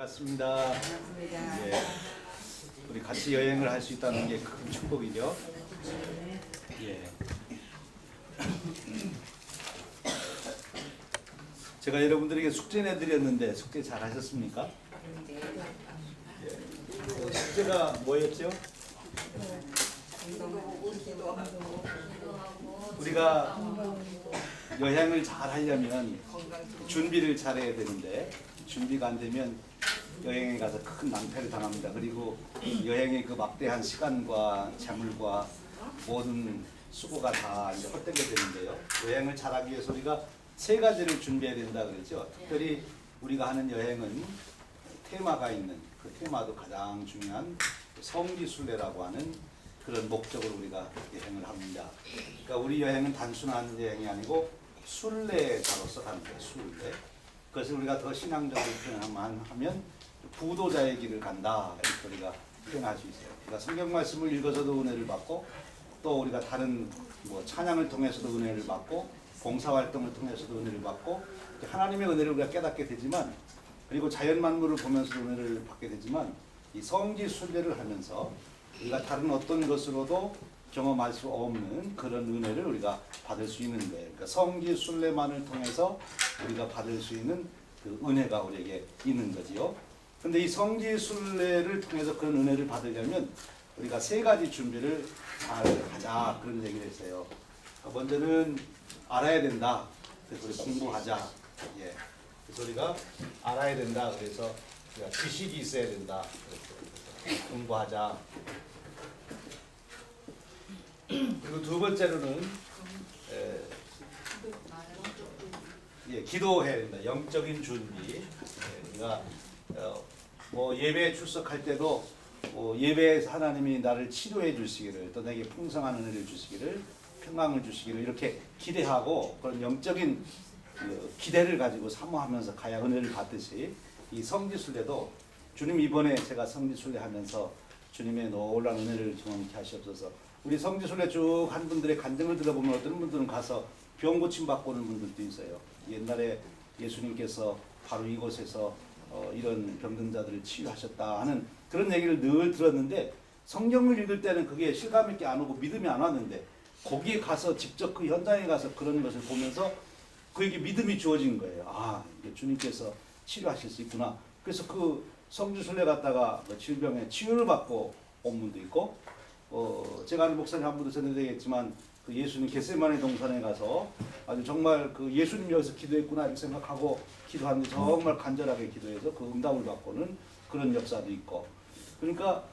반갑습니다. 반갑습니다. 예, 우리 같이 여행을 할 수 있다는 게 큰 축복이죠. 예. 제가 여러분들에게 숙제 내드렸는데 숙제 잘 하셨습니까? 예. 숙제가 뭐였죠? 우리가 여행을 잘 하려면 준비를 잘 해야 되는데 준비가 안 되면 여행에 가서 큰 낭패를 당합니다. 그리고 여행의 그 막대한 시간과 재물과 모든 수고가 다 이제 헛되게 되는데요. 여행을 잘하기 위해서 우리가 세 가지를 준비해야 된다 그러죠. 특별히 우리가 하는 여행은 테마가 있는 그 테마도 가장 중요한 성지순례라고 하는 그런 목적으로 우리가 여행을 합니다. 그러니까 우리 여행은 단순한 여행이 아니고 순례자로서 가는 거예요. 순례. 그것을 우리가 더 신앙적으로 표현하면 부도자의 길을 간다 이렇게 우리가 표현할 수 있어요. 그러니까 성경 말씀을 읽어서도 은혜를 받고 또 우리가 다른 뭐 찬양을 통해서도 은혜를 받고 봉사활동을 통해서도 은혜를 받고 하나님의 은혜를 우리가 깨닫게 되지만 그리고 자연 만물을 보면서도 은혜를 받게 되지만 이 성지 순례를 하면서 우리가 다른 어떤 것으로도 경험할 수 없는 그런 은혜를 우리가 받을 수 있는데 그러니까 성지 순례만을 통해서 우리가 받을 수 있는 그 은혜가 우리에게 있는 거지요. 근데 이 성지 순례를 통해서 그런 은혜를 받으려면 우리가 세 가지 준비를 잘 하자 그런 얘기를 했어요. 먼저는 알아야 된다. 그래서 우리 공부하자. 예. 그래서 우리가 알아야 된다. 그래서 우리가 지식이 있어야 된다. 그래서 공부하자. 그리고 두 번째로는 기도해야 된다. 영적인 준비. 우리가 뭐 예배에 출석할 때도 예배에서 하나님이 나를 치료해 주시기를 또 내게 풍성한 은혜를 주시기를 평강을 주시기를 이렇게 기대하고 그런 영적인 기대를 가지고 사모하면서 가야 은혜를 받듯이 이 성지순례도 주님 이번에 제가 성지순례 하면서 주님의 놀라운 은혜를 경험케 하시옵소서. 우리 성지순례 쭉 한 분들의 간증을 들어보면 어떤 분들은 가서 병 고침 받고 오는 분들도 있어요. 옛날에 예수님께서 바로 이곳에서 이런 병든 자들을 치유하셨다 하는 그런 얘기를 늘 들었는데 성경을 읽을 때는 그게 실감 있게 안 오고 믿음이 안 왔는데 거기에 가서 직접 그 현장에 가서 그런 것을 보면서 그에게 믿음이 주어진 거예요. 아, 이게 주님께서 치료하실 수 있구나. 그래서 그 성지순례 갔다가 질병에 치유를 받고 온 분도 있고 제가 아는 목사님 한 분도 전해드리겠지만 그 예수님 겟세마네 동산에 가서 아주 정말 그 예수님 여기서 기도했구나 이렇게 생각하고 기도하는데 정말 간절하게 기도해서 그 응답을 받고는 그런 역사도 있고 그러니까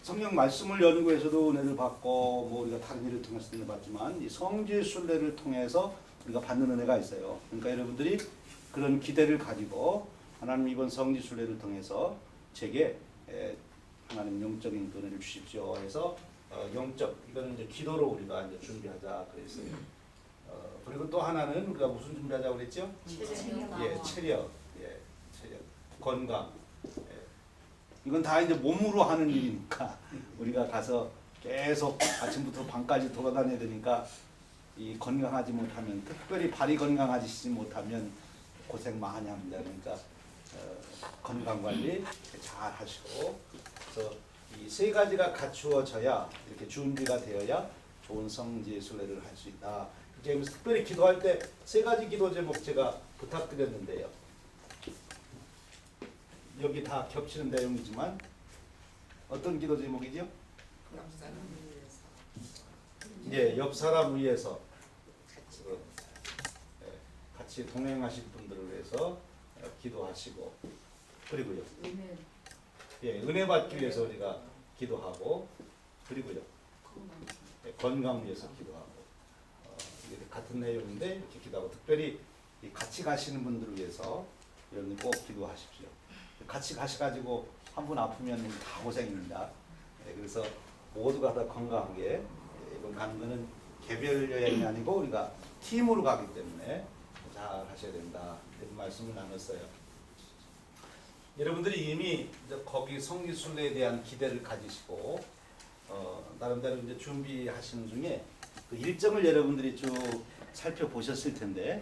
성경 말씀을 연구해서도 은혜를 받고 뭐 우리가 다른 일을 통해서도 은혜를 받지만 이 성지 순례를 통해서 우리가 받는 은혜가 있어요. 그러니까 여러분들이 그런 기대를 가지고 하나님 이번 성지 순례를 통해서 제게 하나님 영적인 은혜를 주십시오 해서 영적 이거는 이제 기도로 우리가 이제 준비하자 그랬어요. 그리고 또 하나는 우리가 무슨 준비하자고 그랬죠? 체력, 체력, 건강. 이건 다 이제 몸으로 하는 일이니까 우리가 가서 계속 아침부터 밤까지 돌아다녀야 되니까 이 건강하지 못하면 특별히 발이 건강하지 못하면 고생 많이 합니다. 그러니까 건강 관리 잘 하시고 그래서 이 세 가지가 갖추어져야 이렇게 준비가 되어야 좋은 성지 순례를 할 수 있다. 그래서 특별히 기도할 때 세 가지 기도 제목 제가 부탁드렸는데요. 여기 다 겹치는 내용이지만 어떤 기도 제목이죠? 옆 사람 위해서 같이 동행하실 분들을 위해서 기도하시고 그리고요. 은혜 받기 위해서 우리가 기도하고 그리고요. 건강 위해서 기도하고 같은 내용인데 이렇게 기도하고 특별히 같이 가시는 분들을 위해서 여러분 꼭 기도하십시오. 같이 가셔가지고 한 분 아프면 다 고생입니다. 그래서 모두가 다 건강하게 이번 가는 거는 개별 여행이 아니고 우리가 팀으로 가기 때문에 잘 하셔야 된다. 이런 말씀을 나눴어요. 여러분들이 이미 이제 거기 성지순례에 대한 기대를 가지시고 나름대로 이제 준비하시는 중에 그 일정을 여러분들이 쭉 살펴보셨을 텐데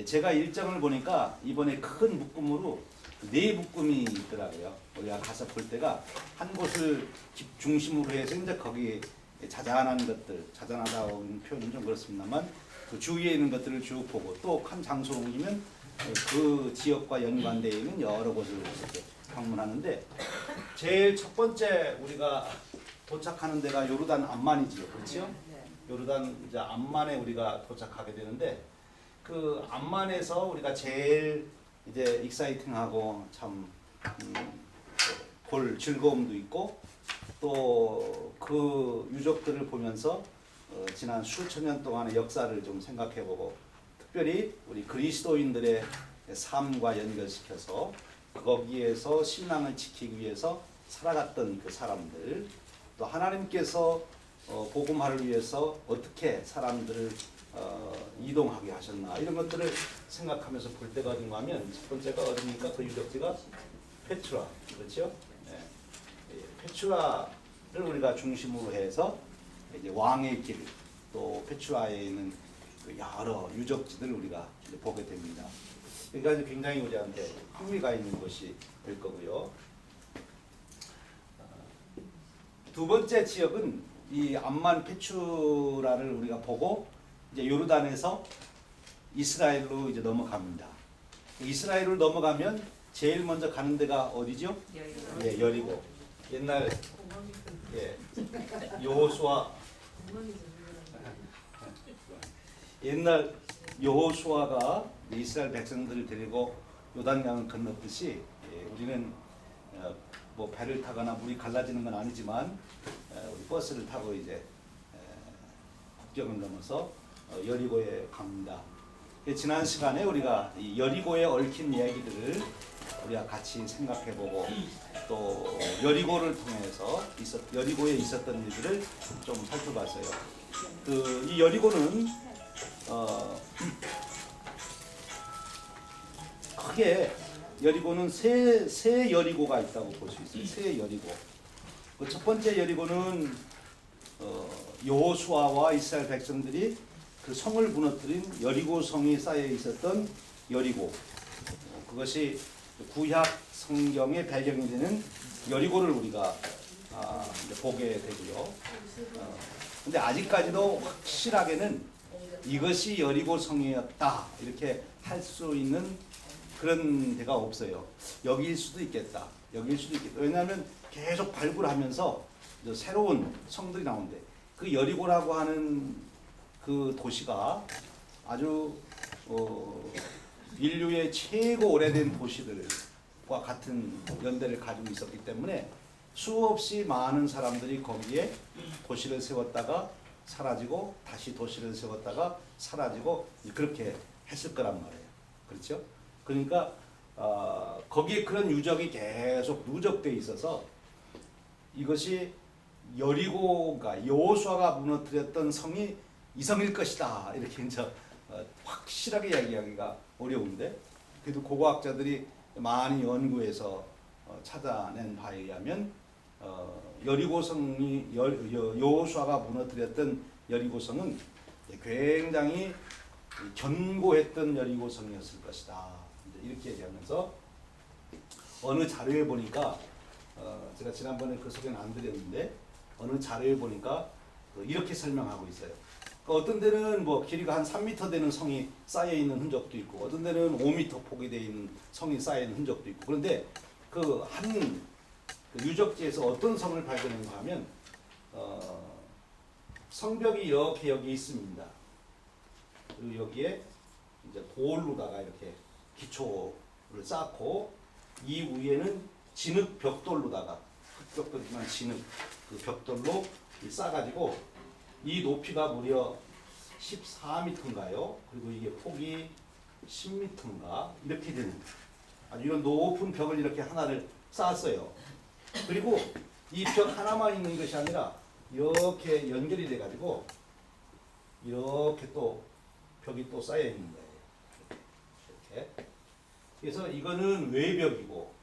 제가 일정을 보니까 이번에 큰 묶음으로 네 묶음이 있더라고요. 우리가 가서 볼 때가 한 곳을 중심으로 해서 이제 거기에 자잘한 것들, 자잘하다는 표현은 좀 그렇습니다만 그 주위에 있는 것들을 쭉 보고 또 한 장소로 옮기면 그 지역과 연관되어 있는 여러 곳을 이렇게 방문하는데 제일 첫 번째 우리가 도착하는 데가 요르단 암만이지요. 그렇죠? 요르단 이제 암만에 우리가 도착하게 되는데 그 암만에서 우리가 제일 이제 익사이팅하고 참 볼 즐거움도 있고 또 그 유적들을 보면서 지난 수천 년 동안의 역사를 좀 생각해보고 특별히 우리 그리스도인들의 삶과 연결시켜서 거기에서 신앙을 지키기 위해서 살아갔던 그 사람들 또 하나님께서 복음화를 위해서 어떻게 사람들을 이동하게 하셨나 이런 것들을 생각하면서 볼 때가 어딘가 하면 첫 번째가 어딥니까? 그 유적지가 페트라 그렇죠? 네. 페트라를 우리가 중심으로 해서 이제 왕의 길 또 페트라에 있는 그 여러 유적지들을 우리가 이제 보게 됩니다. 그러니까 굉장히 우리한테 흥미가 있는 것이 될 거고요. 두 번째 지역은 이 암만 페추라를 우리가 보고 이제 요르단에서 이스라엘로 이제 넘어갑니다. 이스라엘로 넘어가면 제일 먼저 가는 데가 어디죠? 예, 여리고. 옛날 예, 여호수아 옛날 여호수아가 이스라엘 백성들을 데리고 요단강을 건넜듯이 우리는 뭐 배를 타거나 물이 갈라지는 건 아니지만 우리 버스를 타고 이제 국경을 넘어서 여리고에 갑니다. 지난 시간에 우리가 이 여리고에 얽힌 이야기들을 우리가 같이 생각해보고 또 여리고를 통해서 여리고에 있었던 일들을 좀 살펴봤어요. 이 여리고는 크게 여리고는 세 여리고가 있다고 볼 수 있어요. 세 여리고. 그 첫 번째 여리고는 여호수아와 이스라엘 백성들이 그 성을 무너뜨린 여리고 성이 쌓여 있었던 여리고. 그것이 구약 성경의 배경이 되는 여리고를 우리가 이제 보게 되고요. 근데 아직까지도 확실하게는 이것이 여리고 성이었다 이렇게 할 수 있는 그런 데가 없어요. 여기일 수도 있겠다. 여기일 수도 있겠다. 왜냐하면 계속 발굴하면서 새로운 성들이 나오는데 그 여리고라고 하는 그 도시가 아주 인류의 최고 오래된 도시들과 같은 연대를 가지고 있었기 때문에 수없이 많은 사람들이 거기에 도시를 세웠다가 사라지고 다시 도시를 세웠다가 사라지고 그렇게 했을 거란 말이에요. 그렇죠? 그러니까 거기에 그런 유적이 계속 누적되어 있어서 이것이 여리고가 여호수아가 무너뜨렸던 성이 이 성일 것이다 이렇게 이제 확실하게 이야기하기가 어려운데 그래도 고고학자들이 많이 연구해서 찾아낸 바에 의하면 여리고성이 여호수아가 무너뜨렸던 여리고성은 굉장히 견고했던 여리고성이었을 것이다. 이렇게 얘기하면서 어느 자료에 보니까 제가 지난번에 그 소개는 안 드렸는데 어느 자료에 보니까 이렇게 설명하고 있어요. 어떤 데는 뭐 길이가 한 3m 되는 성이 쌓여 있는 흔적도 있고 어떤 데는 5m 폭이 되어 있는 성이 쌓여 있는 흔적도 있고 그런데 그 한 유적지에서 어떤 성을 발견했는가 하면 성벽이 이렇게 여기 있습니다. 그리고 여기에 이제 돌로다가 이렇게 기초를 쌓고 이 위에는 진흙 벽돌로다가 흑벽돌이지만 진흙 그 벽돌로 쌓아가지고 이 높이가 무려 14m인가요? 그리고 이게 폭이 10m인가 이렇게 되는 아주 이런 높은 벽을 이렇게 하나를 쌓았어요. 그리고 이 벽 하나만 있는 것이 아니라 이렇게 연결이 돼가지고 이렇게 또 벽이 또 쌓여 있는 거예요. 이렇게. 그래서 이거는 외벽이고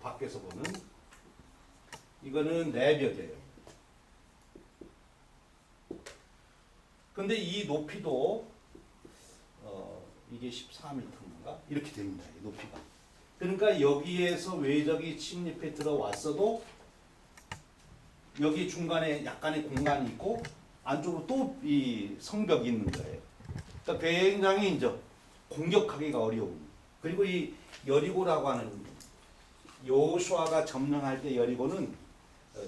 밖에서 보는 이거는 내벽이에요. 근데 이 높이도 이게 14m인가 이렇게 됩니다. 이 높이가 그러니까 여기에서 외적이 침입해 들어왔어도 여기 중간에 약간의 공간이 있고 안쪽으로 또 이 성벽이 있는 거예요. 그러니까 굉장히 이제 공격하기가 어려운. 그리고 이 여리고라고 하는 여호수아가 점령할 때 여리고는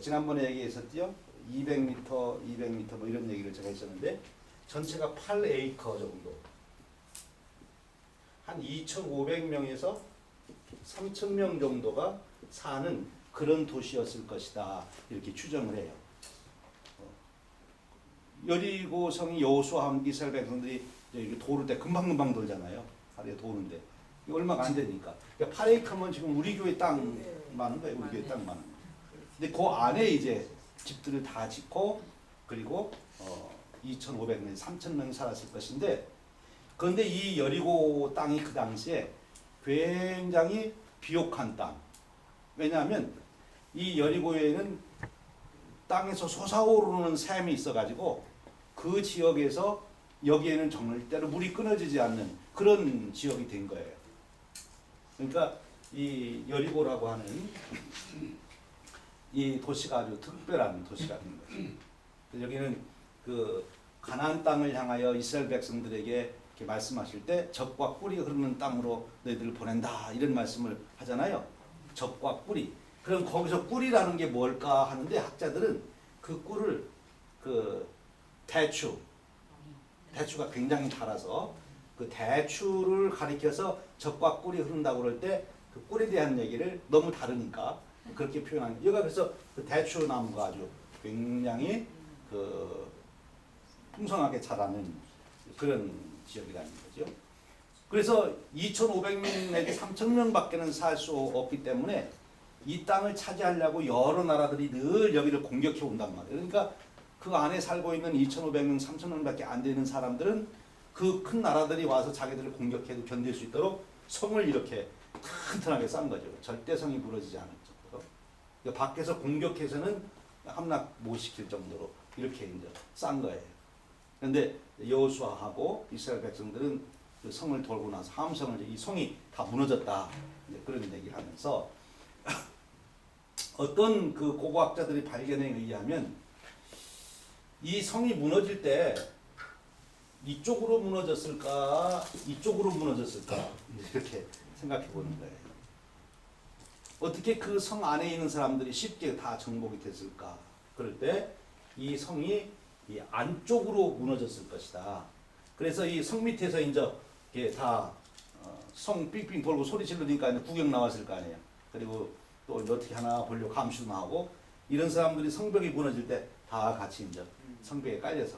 지난번에 얘기했었죠. 200m, 200m 뭐 이런 얘기를 제가 했었는데 전체가 8에이커 정도. 한 2,500명에서 3,000명 정도가 사는 그런 도시였을 것이다. 이렇게 추정을 해요. 여리고성이 여호수아와 이스라엘 백성들이 이렇게 도를 때 금방금방 돌잖아요. 하루에 도는데. 얼마가 안 되니까. 그러니까 8에이커면 지금 우리 교회 땅 많은 거예요. 우리 교회 땅 많은 거. 근데 그 안에 이제 집들을 다 짓고 그리고 2,500명, 3,000명 살았을 것인데 그런데 이 여리고 땅이 그 당시에 굉장히 비옥한 땅. 왜냐하면 이 여리고에는 땅에서 솟아오르는 샘이 있어가지고 그 지역에서 여기에는 절대로 물이 끊어지지 않는 그런 지역이 된 거예요. 그러니까 이 여리고라고 하는 이 도시가 아주 특별한 도시가 된 거죠. 여기는 그 가나안 땅을 향하여 이스라엘 백성들에게 이렇게 말씀하실 때 적과 꿀이 흐르는 땅으로 너희들을 보낸다 이런 말씀을 하잖아요. 적과 꿀이. 그럼 거기서 꿀이라는 게 뭘까 하는데 학자들은 그 꿀을 그 대추가 굉장히 달아서 그 대추를 가리켜서 적과 꿀이 흐른다고 그럴 때 그 꿀에 대한 얘기를 너무 다르니까 그렇게 표현하는. 여기가 그래서 그 대추 나무가 아주 굉장히 그 풍성하게 자라는 그런 지역이라는 거죠. 그래서 2,500명 내지 3,000명밖에는 살 수 없기 때문에 이 땅을 차지하려고 여러 나라들이 늘 여기를 공격해 온단 말이에요. 그러니까 그 안에 살고 있는 2,500명, 3,000명밖에 안 되는 사람들은 그 큰 나라들이 와서 자기들을 공격해도 견딜 수 있도록 성을 이렇게 튼튼하게 쌓은 거죠. 절대 성이 무너지지 않을 정도로. 그러니까 밖에서 공격해서는 함락 못 시킬 정도로 이렇게 이제 쌓은 거예요. 그런데 여호수아하고 이스라엘 백성들은 그 성을 돌고 나서 함성을 이 성이 다 무너졌다 그런 얘기를 하면서 어떤 그 고고학자들이 발견에 의하면 이 성이 무너질 때 이쪽으로 무너졌을까 이쪽으로 무너졌을까 이렇게 생각해 보는 거예요. 어떻게 그 성 안에 있는 사람들이 쉽게 다 정복이 됐을까? 그럴 때 이 성이 이 안쪽으로 무너졌을 것이다. 그래서 이 성 밑에서 이제 이게 다 성 삥삥 돌고 소리 지르니까 구경 나왔을 거 아니에요. 그리고 또 어떻게 하나 보려고 감시도 하고 이런 사람들이 성벽이 무너질 때 다 같이 이제 성벽에 깔려서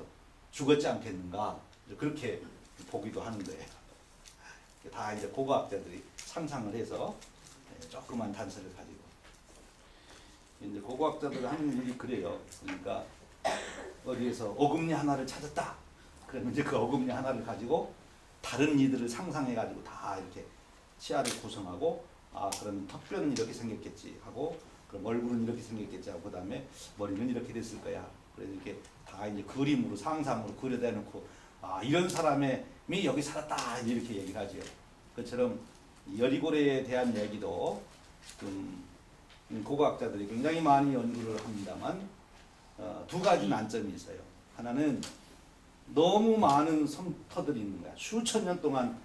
죽었지 않겠는가 그렇게 보기도 하는 거예요. 다 이제 고고학자들이 상상을 해서 조그만 단서를 가지고 이제 고고학자들 하는 일이 그래요. 그러니까 어디에서 어금니 하나를 찾았다. 그러면 이제 그 어금니 하나를 가지고 다른 이들을 상상해 가지고 다 이렇게 치아를 구성하고 아 그럼 턱뼈는 이렇게 생겼겠지 하고 그럼 얼굴은 이렇게 생겼겠지 하고 그다음에 머리는 이렇게 됐을 거야. 그래서 이렇게 다 이제 그림으로 상상으로 그려다 놓고 아 이런 사람이 여기 살았다 이렇게 얘기를 하죠. 그처럼 여리고에 대한 얘기도 좀 고고학자들이 굉장히 많이 연구를 합니다만 두 가지 난점이 있어요. 하나는 너무 많은 성터들이 있는 거야. 수천 년 동안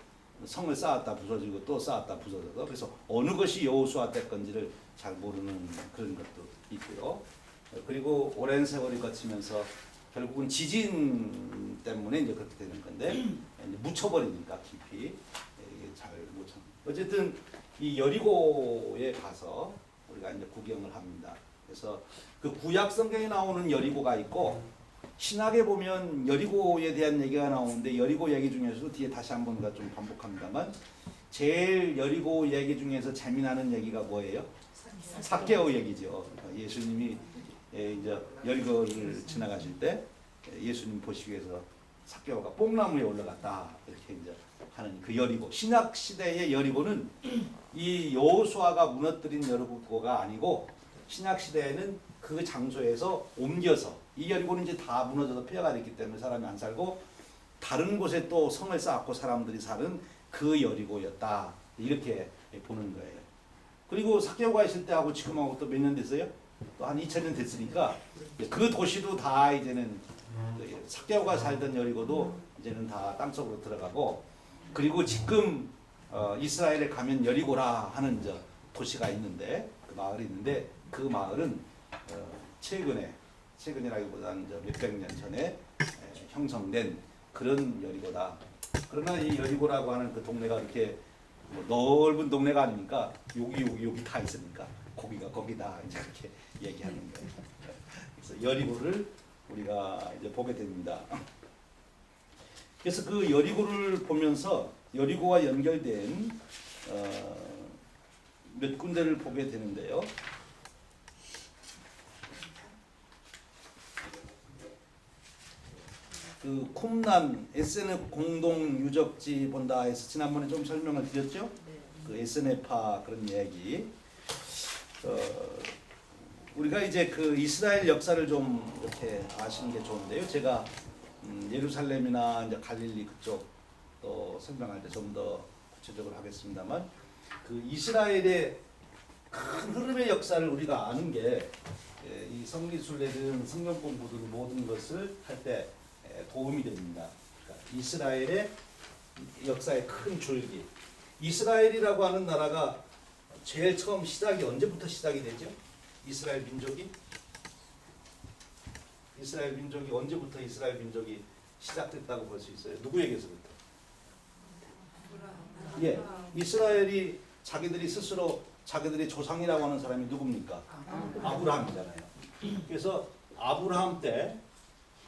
성을 쌓았다 부서지고 또 쌓았다 부서져서 그래서 어느 것이 여호수아 때 건지를 잘 모르는 그런 것도 있고요. 그리고 오랜 세월이 거치면서 결국은 지진 때문에 이제 그렇게 되는 건데 이제 묻혀버리니까 깊이 이게 잘 못 참. 어쨌든 이 여리고에 가서 우리가 이제 구경을 합니다. 그래서 그 구약 성경에 나오는 여리고가 있고 신학에 보면 여리고에 대한 얘기가 나오는데 여리고 얘기 중에서도 뒤에 다시 한번 좀 반복합니다만 제일 여리고 얘기 중에서 재미나는 얘기가 뭐예요? 삭개오 얘기죠. 예수님이 이제 여리고를 지나가실 때 예수님 보시기 위해서 삭개오가 뽕나무에 올라갔다 이렇게 이제 하는 그 여리고. 신약 시대의 여리고는 이 여호수아가 무너뜨린 여리고가 아니고 신약 시대에는 그 장소에서 옮겨서 이 여리고는 이제 다 무너져서 폐허가 됐기 때문에 사람이 안 살고 다른 곳에 또 성을 쌓고 사람들이 사는 그 여리고였다 이렇게 보는 거예요. 그리고 사개오가 있을 때하고 지금하고 또 몇 년 됐어요? 또 한 2000년 됐으니까 그 도시도 다 이제는 사개오가 살던 여리고도 이제는 다 땅속으로 들어가고, 그리고 지금 이스라엘에 가면 여리고라 하는 도시가 있는데, 그 마을이 있는데, 그 마을은 최근이라기보다는 몇백 년 전에 형성된 그런 여리고다. 그러나 이 여리고라고 하는 그 동네가 이렇게 뭐 넓은 동네가 아니니까 여기 다 있으니까 거기가 거기다 이제 그렇게 얘기하는 거예요. 그래서 여리고를 우리가 이제 보게 됩니다. 그래서 그 여리고를 보면서 여리고와 연결된 몇 군데를 보게 되는데요. 그 쿰란 에스네 공동 유적지 본다 해서 지난번에 좀 설명을 드렸죠. 그 에스네파 그런 얘기. 우리가 이제 그 이스라엘 역사를 좀 이렇게 아시는 게 좋은데요. 제가 예루살렘이나 이제 갈릴리 그쪽 또 설명할 때 좀 더 구체적으로 하겠습니다만, 그 이스라엘의 큰 흐름의 역사를 우리가 아는 게 이 성기순례든 성경 공부든 모든 것을 할 때 도움이 됩니다. 그러니까 이스라엘의 역사의 큰 줄기. 이스라엘이라고 하는 나라가 제일 처음 시작이 언제부터 시작이 되죠? 이스라엘 민족이 언제부터 이스라엘 민족이 시작됐다고 볼 수 있어요? 누구에게서부터? 예, 이스라엘이 자기들이 스스로 자기들의 조상이라고 하는 사람이 누굽니까? 아브라함이잖아요. 그래서 아브라함 때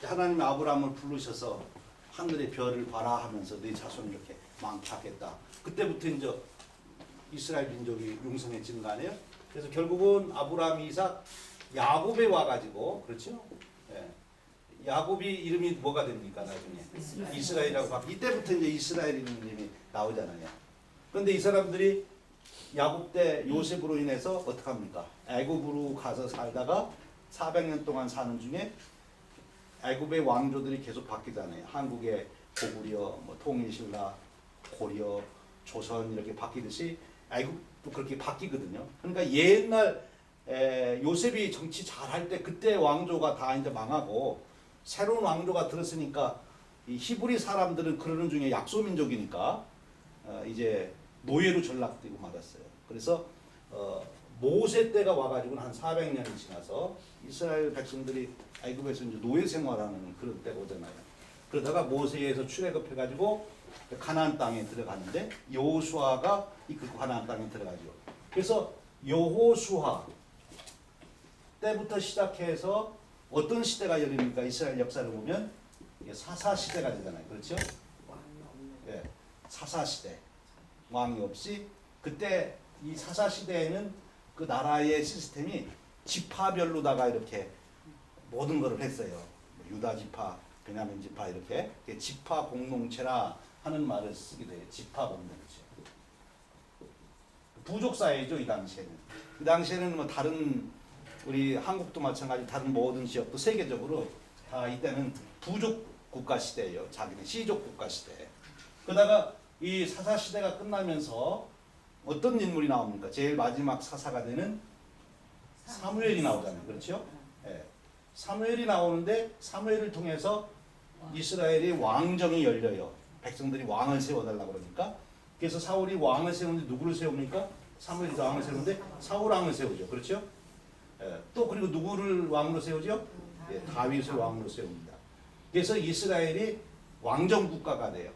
하나님이 아브라함을 부르셔서 하늘의 별을 봐라 하면서 네 자손을 이렇게 많게 하겠다. 그때부터 이제 이스라엘 민족이 융성해진 거 아니에요? 그래서 결국은 아브라함, 이삭, 야곱에 와가지고, 그렇죠? 예. 야곱이 이름이 뭐가 됩니까 나중에? 이스라엘이라고 바뀌. 이때부터 이제 이스라엘이라는 이름이 나오잖아요. 그런데 이 사람들이 야곱 때 요셉으로 인해서 어떻게 합니까? 애굽으로 가서 살다가 400년 동안 사는 중에 애굽의 왕조들이 계속 바뀌잖아요. 한국의 고구려, 뭐 통일신라, 고려, 조선 이렇게 바뀌듯이 애굽도 그렇게 바뀌거든요. 그러니까 옛날 요셉이 정치 잘할 때 그때 왕조가 다 이제 망하고 새로운 왕조가 들었으니까 이 히브리 사람들은 그러는 중에 약소민족이니까 이제 노예로 전락되고 말았어요. 그래서 모세 때가 와가지고는 한 400년이 지나서 이스라엘 백성들이 애굽에서 이제 노예 생활하는 그런 때가 오잖아요. 그러다가 모세에서 출애굽해가지고 가나안 땅에 들어갔는데 여호수아가 이끌고 가나안 땅에 들어가죠. 그래서 여호수아 때부터 시작해서 어떤 시대가 열립니까? 이스라엘 역사를 보면 사사 시대가 되잖아요. 그렇죠? 예, 사사 시대. 왕이 없이 그때 이 사사 시대에는 그 나라의 시스템이 지파별로다가 이렇게 모든 것을 했어요. 유다 지파, 베냐민 지파 이렇게 지파 공동체라 하는 말을 쓰기도 해요. 지파 공동체. 부족 사회죠 이 당시에는. 이 당시에는 뭐 다른 우리 한국도 마찬가지 다른 모든 지역도 세계적으로 다 이때는 부족 국가 시대예요. 자기는 시족 국가 시대. 그러다가 이 사사 시대가 끝나면서 어떤 인물이 나옵니까? 제일 마지막 사사가 되는 사무엘이 나오잖아요. 그렇죠? 예. 사무엘이 나오는데 사무엘을 통해서 이스라엘의 왕정이 열려요. 백성들이 왕을 세워달라고 그러니까. 그래서 사울이 왕을 세우는데 누구를 세웁니까? 사무엘이 왕을 세우는데 사울 왕을 세우죠. 그렇죠? 예. 또 그리고 누구를 왕으로 세우죠? 예. 다윗을 왕으로 세웁니다. 그래서 이스라엘이 왕정 국가가 돼요.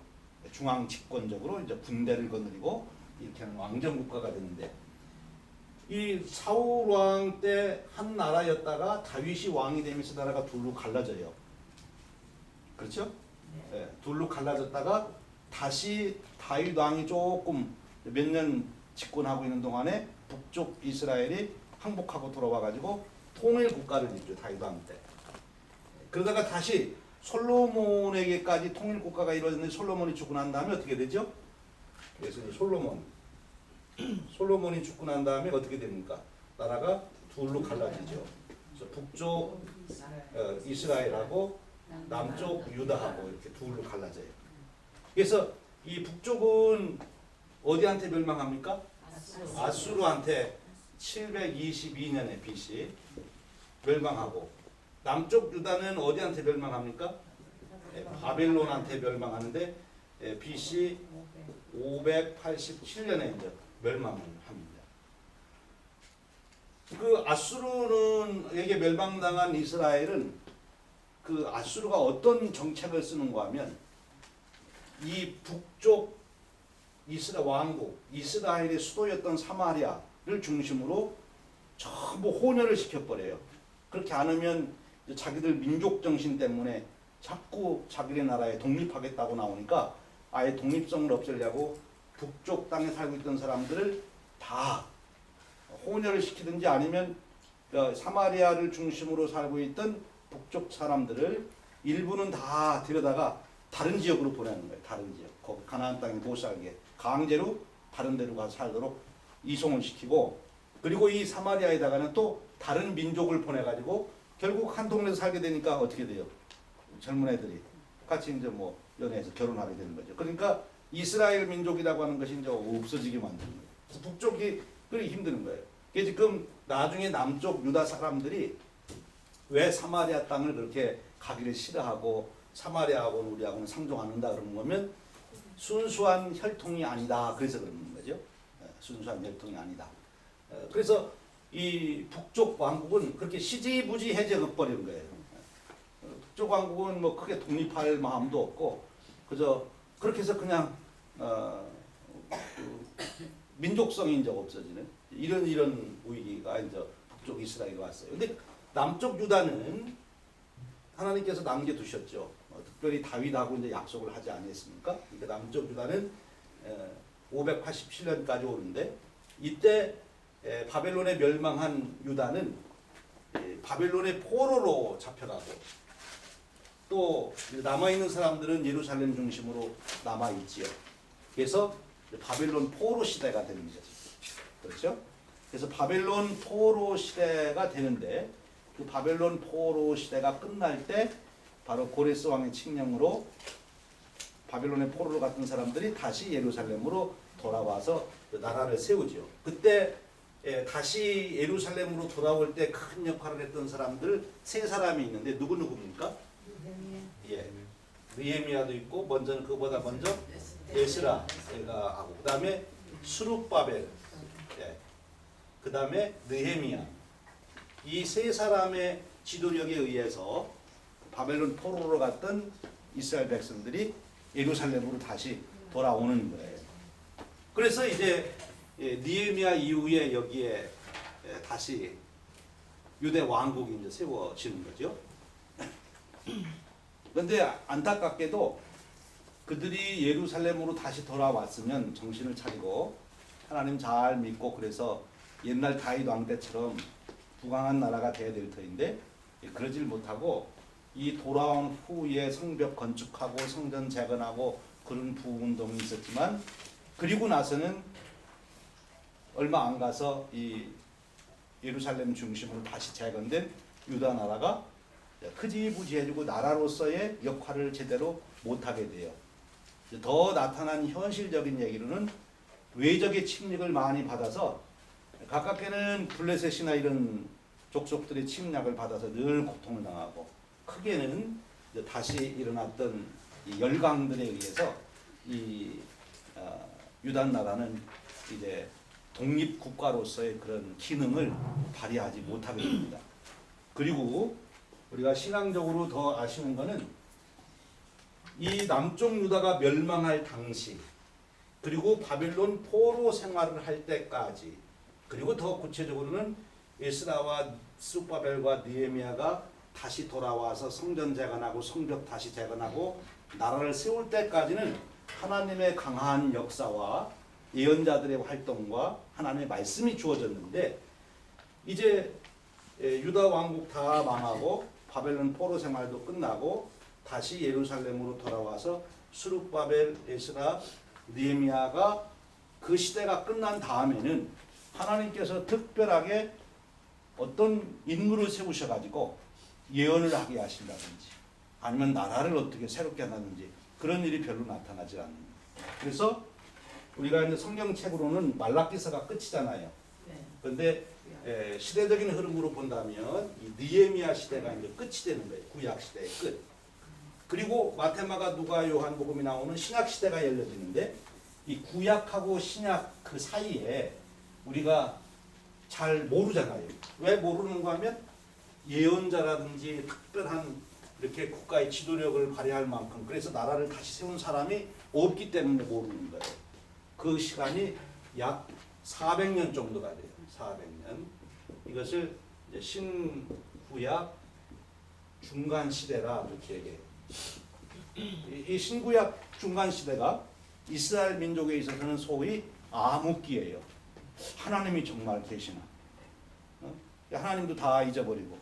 중앙 집권적으로 이제 군대를 거느리고 이렇게 하는 왕정 국가가 되는데, 이 사울 왕 때 한 나라였다가 다윗이 왕이 되면서 나라가 둘로 갈라져요. 그렇죠? 네, 둘로 갈라졌다가 다시 다윗 왕이 조금 몇 년 집권하고 있는 동안에 북쪽 이스라엘이 항복하고 돌아와 가지고 통일 국가를 이루죠. 다윗 왕 때. 그러다가 다시 솔로몬에게까지 통일 국가가 이루어졌는데 솔로몬이 죽고 난 다음에 어떻게 되죠? 그래서 솔로몬이 죽고 난 다음에 어떻게 됩니까? 나라가 둘로 갈라지죠. 그래서 북쪽 이스라엘하고 남쪽 유다하고 이렇게 둘로 갈라져요. 그래서 이 북쪽은 어디한테 멸망합니까? 아수르한테 722년에 BC 멸망하고, 남쪽 유다는 어디한테 멸망합니까? 바벨론한테 멸망하는데 BC 587년에 이제 멸망을 합니다. 그 아수르에게 멸망당한 이스라엘은 그 아수르가 어떤 정책을 쓰는가 하면 이 북쪽 이스라엘 왕국, 이스라엘의 수도였던 사마리아를 중심으로 전부 혼혈을 시켜버려요. 그렇게 안 하면 자기들 민족 정신 때문에 자꾸 자기네 나라에 독립하겠다고 나오니까 아예 독립성을 없애려고 북쪽 땅에 살고 있던 사람들을 다 혼혈을 시키든지 아니면 사마리아를 중심으로 살고 있던 북쪽 사람들을 일부는 다 데려다가 다른 지역으로 보내는 거예요. 다른 지역. 거기 가나안 땅에 못 살게 강제로 다른 데로 가서 살도록 이송을 시키고, 그리고 이 사마리아에다가는 또 다른 민족을 보내가지고 결국 한 동네에서 살게 되니까 어떻게 돼요? 젊은 애들이 같이 이제 뭐 연애해서 결혼하게 되는 거죠. 그러니까 이스라엘 민족이라고 하는 것이 이제 없어지게 만드는 거예요. 그래서 북쪽이 그렇게 힘드는 거예요. 그게 지금 나중에 남쪽 유다 사람들이 왜 사마리아 땅을 그렇게 가기를 싫어하고 사마리아하고는 우리하고는 상종 안 한다 그러는 거면 순수한 혈통이 아니다. 그래서 그러는 거죠. 순수한 혈통이 아니다. 그래서 이 북쪽 왕국은 그렇게 시지부지해져 버리는 거예요. 북쪽 왕국은 뭐 크게 독립할 마음도 없고 그저 그렇게 해서 그냥 민족성이 이제 없어지는 이런 위기가 이제 북쪽 이스라엘에 왔어요. 근데 남쪽 유다는 하나님께서 남겨두셨죠. 특별히 다윗하고 이제 약속을 하지 않았습니까? 그러니까 남쪽 유다는 587년까지 오는데 이때 바벨론에 멸망한 유다는 바벨론의 포로로 잡혀가고 또 남아있는 사람들은 예루살렘 중심으로 남아있지요. 그래서 바벨론 포로 시대가 되는 거죠. 그렇죠? 그래서 바벨론 포로 시대가 되는데 그 바벨론 포로 시대가 끝날 때 바로 고레스 왕의 칙령으로 바벨론의 포로로 갔던 사람들이 다시 예루살렘으로 돌아와서 나라를 세우죠. 그때 다시 예루살렘으로 돌아올 때 큰 역할을 했던 사람들 세 사람이 있는데 누구입니까? 느헤미야도 있고 먼저는 그보다 먼저 에스라가 하고 그 다음에 스룹바벨, 그 다음에 느헤미야, 이 세 사람의 지도력에 의해서 바벨론 포로로 갔던 이스라엘 백성들이 예루살렘으로 다시 돌아오는 거예요. 그래서 이제 느헤미야 이후에 여기에 다시 유대 왕국이 이제 세워지는 거죠. 그런데 안타깝게도 그들이 예루살렘으로 다시 돌아왔으면 정신을 차리고 하나님 잘 믿고 그래서 옛날 다윗 왕 때처럼 부강한 나라가 돼야 될 터인데 그러질 못하고 이 돌아온 후에 성벽 건축하고 성전 재건하고 그런 부운동이 있었지만 그리고 나서는 얼마 안 가서 이 예루살렘 중심으로 다시 재건된 유다 나라가 흐지부지해지고 나라로서의 역할을 제대로 못하게 돼요. 더 나타난 현실적인 얘기로는 외적의 침략을 많이 받아서 가깝게는 블레셋이나 이런 족속들의 침략을 받아서 늘 고통을 당하고 크게는 다시 일어났던 이 열강들에 의해서 이 유다 나라는 이제 독립 국가로서의 그런 기능을 발휘하지 못하게 됩니다. 그리고 우리가 신앙적으로 더 아쉬운 것은 이 남쪽 유다가 멸망할 당시 그리고 바벨론 포로 생활을 할 때까지 그리고 더 구체적으로는 에스라와 스룹바벨과 느헤미야가 다시 돌아와서 성전 재건하고 성벽 다시 재건하고 나라를 세울 때까지는 하나님의 강한 역사와 예언자들의 활동과 하나님의 말씀이 주어졌는데 이제 유다 왕국 다 망하고 바벨론 포로 생활도 끝나고 다시 예루살렘으로 돌아와서 스룹바벨, 에스라, 느헤미야가 그 시대가 끝난 다음에는 하나님께서 특별하게 어떤 인물을 세우셔가지고 예언을 하게 하신다든지 아니면 나라를 어떻게 새롭게 한다든지 그런 일이 별로 나타나지 않습니다. 그래서 우리가 이제 성경책으로는 말라기서가 끝이잖아요. 네. 그런데 시대적인 흐름으로 본다면 이 느헤미야 시대가 이제 끝이 되는 거예요. 구약 시대의 끝. 그리고 마테마가 누가 요한복음이 나오는 신약 시대가 열려지는데 이 구약하고 신약 그 사이에 우리가 잘 모르잖아요. 왜 모르는가 하면 예언자라든지 특별한 이렇게 국가의 지도력을 발휘할 만큼 그래서 나라를 다시 세운 사람이 없기 때문에 모르는 거예요. 그 시간이 약 400년 정도가 돼요. 400년. 이것을 이제 신구약 중간 시대라 이렇게 얘기해요. 이 신구약 중간 시대가 이스라엘 민족에 있어서는 소위 암흑기예요. 하나님이 정말 계시나? 하나님도 다 잊어버리고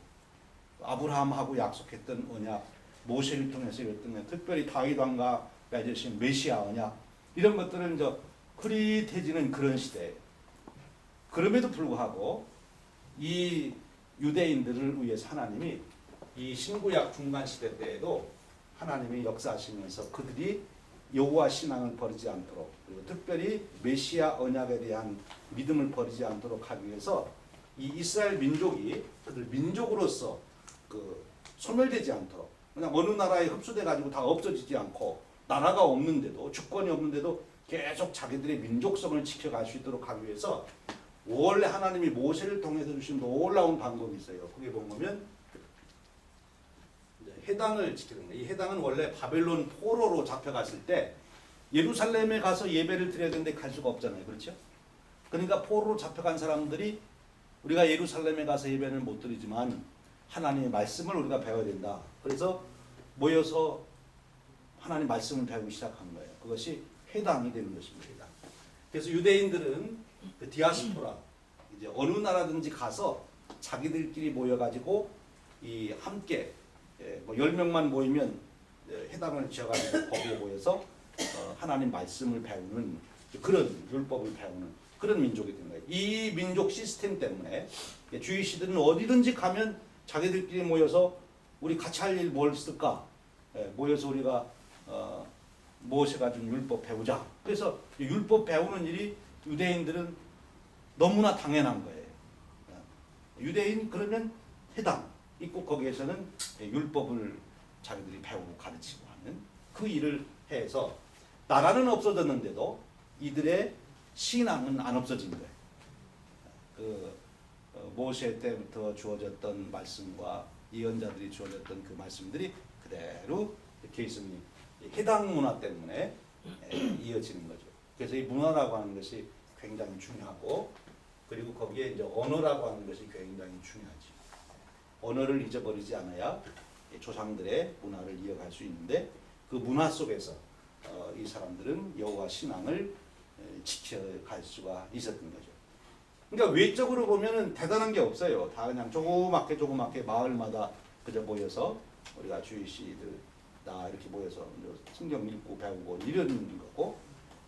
아브라함하고 약속했던 언약, 모세를 통해서 이랬던 특별히 다윗 왕과 맺으신 메시아 언약 이런 것들은 이제 흐릿해지는 그런 시대예요. 그럼에도 불구하고 이 유대인들을 위해서 하나님이 이 신구약 중간 시대 때에도 하나님이 역사하시면서 그들이 여호와 신앙을 버리지 않도록 그리고 특별히 메시아 언약에 대한 믿음을 버리지 않도록 하기 위해서 이 이스라엘 민족이 그들 민족으로서 그 소멸되지 않도록 그냥 어느 나라에 흡수돼 가지고 다 없어지지 않고 나라가 없는데도 주권이 없는데도 계속 자기들의 민족성을 지켜갈 수 있도록 하기 위해서 원래 하나님이 모세를 통해서 주신 놀라운 방법이 있어요. 그게 뭐냐면 해당을 지키는 거예요. 이 해당은 원래 바벨론 포로로 잡혀갔을 때 예루살렘에 가서 예배를 드려야 되는데 갈 수가 없잖아요. 그렇죠? 그러니까 포로로 잡혀간 사람들이 우리가 예루살렘에 가서 예배는 못 드리지만 하나님의 말씀을 우리가 배워야 된다. 그래서 모여서 하나님 말씀을 배우기 시작한 거예요. 그것이 회당이 되는 것입니다. 그래서 유대인들은 그 디아스포라 이제 어느 나라든지 가서 자기들끼리 모여가지고 이 함께 뭐 10명만 모이면 회당을 지어가지고 거기에 모여서 하나님 말씀을 배우는 그런 율법을 배우는 그런 민족이 된 거예요. 이 민족 시스템 때문에 주이시들은 어디든지 가면 자기들끼리 모여서 우리 같이 할 일 뭘 쓸까? 모여서 우리가 모세가 준 율법 배우자. 그래서 율법 배우는 일이 유대인들은 너무나 당연한 거예요. 유대인 그러면 회당 있고 거기에서는 율법을 자기들이 배우고 가르치고 하는 그 일을 해서 나라는 없어졌는데도 이들의 신앙은 안 없어진 거예요. 그 모세 때부터 주어졌던 말씀과 예언자들이 주어졌던 그 말씀들이 그대로 이렇게 있으니 해당 문화 때문에 이어지는 거죠. 그래서 이 문화라고 하는 것이 굉장히 중요하고 그리고 거기에 이제 언어라고 하는 것이 굉장히 중요하지. 언어를 잊어버리지 않아야 조상들의 문화를 이어갈 수 있는데 그 문화 속에서 이 사람들은 여호와 신앙을 지켜갈 수가 있었던 거죠. 그러니까 외적으로 보면은 대단한 게 없어요. 다 그냥 조그맣게 마을마다 그저 모여서 우리가 주일시들 다 이렇게 모여서 성경 읽고 배우고 이런 거고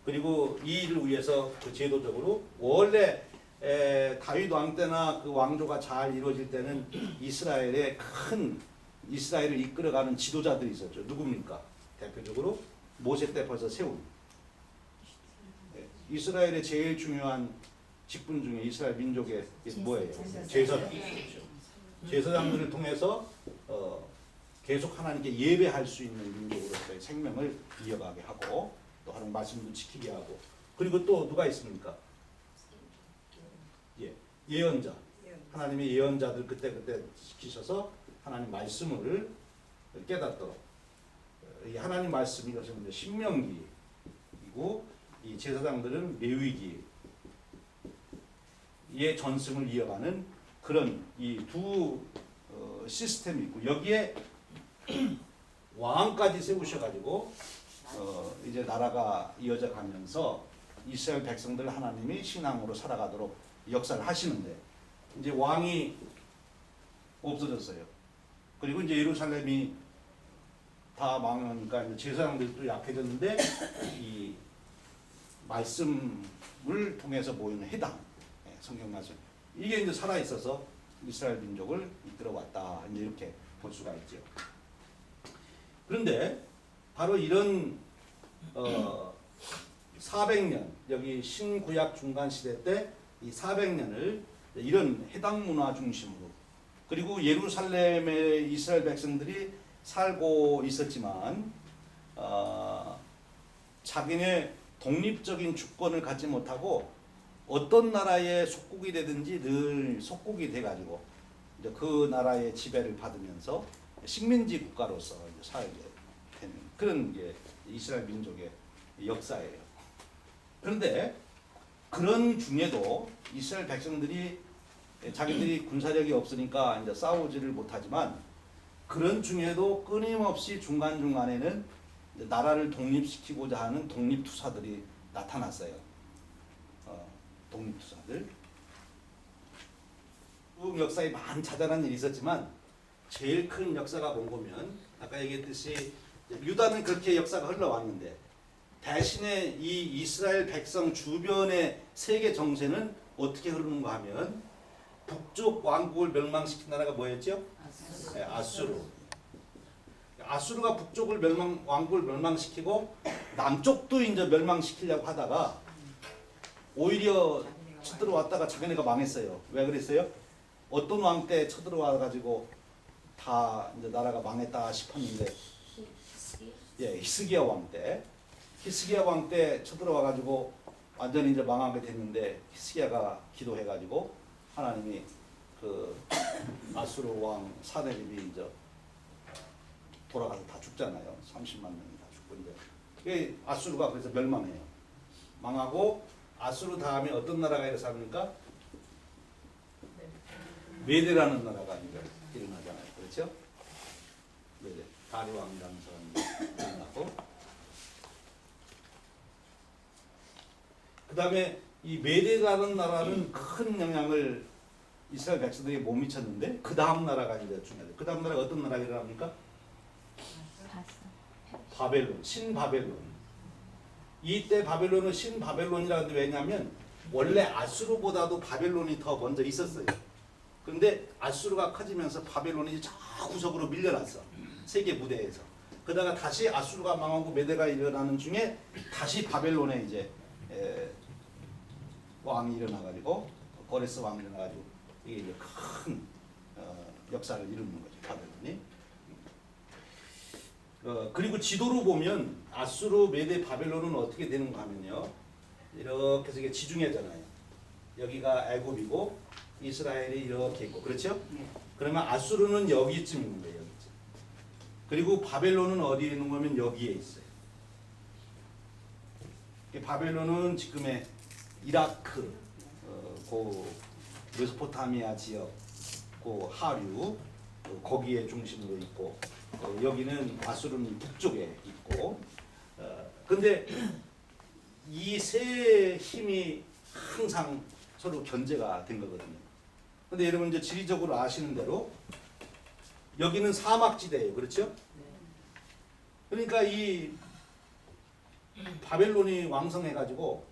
그리고 이 일을 위해서 그 제도적으로 원래 다윗 왕 때나 그 왕조가 잘 이루어질 때는 이스라엘의 큰 이스라엘을 이끌어가는 지도자들이 있었죠. 누굽니까? 대표적으로 모세 때 벌써 세운 이스라엘의 제일 중요한 직분 중에 이스라엘 민족의 뭐예요? 제사장. 제사장들을 통해서 계속 하나님께 예배할 수 있는 민족으로서의 생명을 이어가게 하고 또 하나님 말씀도 지키게 하고 그리고 또 누가 있습니까? 예언자. 하나님의 예언자들 그때 지키셔서 하나님 말씀을 깨닫도록 이 하나님 말씀 이것은 이제 신명기이고 이 제사장들은 레위기의 전승을 이어가는 그런 이 두 시스템이 있고 여기에 왕까지 세우셔가지고 이제 나라가 이어져 가면서 이스라엘 백성들 하나님이 신앙으로 살아가도록 역사를 하시는데 이제 왕이 없어졌어요. 그리고 이제 예루살렘이 다 망하니까 이제 제사장들도 약해졌는데 이 말씀을 통해서 모이는 해당 성경 말씀 이게 이제 살아 있어서 이스라엘 민족을 이끌어 왔다 이제 이렇게 볼 수가 있죠. 그런데 바로 이런 400년 여기 신구약 중간 시대 때 이 400년을 이런 해당 문화 중심으로 그리고 예루살렘에 이스라엘 백성들이 살고 있었지만 자기네 독립적인 주권을 갖지 못하고 어떤 나라의 속국이 되든지 늘 속국이 돼가지고 이제 그 나라의 지배를 받으면서 식민지 국가로서 이제 살게 되는 그런 게 이스라엘 민족의 역사예요. 그런데 그런 중에도 이스라엘 백성들이 자기들이 군사력이 없으니까 이제 싸우지를 못하지만 그런 중에도 끊임없이 중간중간에는 나라를 독립시키고자 하는 독립투사들이 나타났어요. 독립투사들. 역사에 많은 자잘한 일이 있었지만 제일 큰 역사가 뭔 거면 아까 얘기했듯이 유다는 그렇게 역사가 흘러왔는데 대신에 이 이스라엘 백성 주변의 세계 정세는 어떻게 흐르는가 하면 북쪽 왕국을 멸망시킨 나라가 뭐였죠? 네, 아수르. 아수르가 북쪽을 왕국을 멸망시키고 남쪽도 이제 멸망시키려고 하다가 오히려 쳐들어왔다가 자기네가 망했어요. 왜 그랬어요? 어떤 왕 때 쳐들어와 가지고 다 이제 나라가 망했다 싶었는데, 예, 히스기야 왕 때. 히스기야 왕 때 쳐들어와 가지고 완전히 이제 망하게 됐는데 히스기야가 기도해 가지고 하나님이 그 아수르 왕 사네립이 이제 돌아가서 다 죽잖아요. 30만 명이 다 죽고 이제 아수르가 그래서 멸망해요. 망하고 아수르 다음에 어떤 나라가 일어납니까? 메대라는 나라가 이제 일어나잖아요. 그렇죠? 메대. 다리 왕이라는 사람이 일어나고 그 다음에 이 메대라는 나라는 큰 영향을 이스라엘 백성들이 못 미쳤는데 그 다음 나라가 이제 중요해요. 그 다음 나라가 어떤 나라가 일어납니까? 바벨론, 신바벨론. 이때 바벨론은 신바벨론이라는데 왜냐하면 원래 아수르보다도 바벨론이 더 먼저 있었어요. 그런데 아수르가 커지면서 바벨론이 저 구석으로 밀려났어. 세계 무대에서. 그러다가 다시 아수르가 망하고 메대가 일어나는 중에 다시 바벨론에 이제 왕이 일어나가지고 고레스 왕이 일어나가지고 이게 이제 큰 역사를 이루는 거죠. 바벨론이. 그리고 지도로 보면 아수르, 메대, 바벨론은 어떻게 되는가 하면요. 이렇게 해서 이게 지중해잖아요. 여기가 애굽이고 이스라엘이 이렇게 있고 그렇죠? 그러면 아수르는 여기쯤 있는 거예요. 여기쯤. 그리고 바벨론은 어디에 있는 거면 여기에 있어요. 바벨론은 지금의 이라크, 그 메소포타미아 지역, 그 하류, 거기에 중심으로 있고 여기는 아수르는 북쪽에 있고 근데 이 세 힘이 항상 서로 견제가 된 거거든요. 근데 여러분 이제 지리적으로 아시는 대로 여기는 사막지대예요. 그렇죠? 그러니까 이 바벨론이 왕성해가지고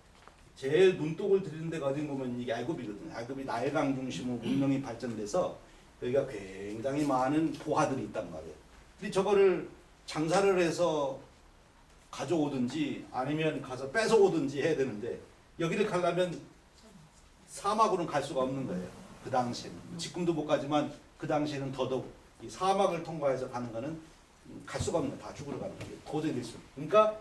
제일 눈독을 들이는 데가 어디 보면 이게 애굽이거든요. 애굽이 나일강 중심으로 문명이 발전돼서 여기가 굉장히 많은 포화들이 있단 말이에요. 근데 저거를 장사를 해서 가져오든지 아니면 가서 뺏어오든지 해야 되는데 여기를 가려면 사막으로는 갈 수가 없는 거예요. 그 당시에는. 지금도 못 가지만 그 당시에는 더더욱 이 사막을 통과해서 가는 거는 갈 수가 없는 거예요. 다 죽으러 가는 거예요. 도저히 될 수 없어요. 그러니까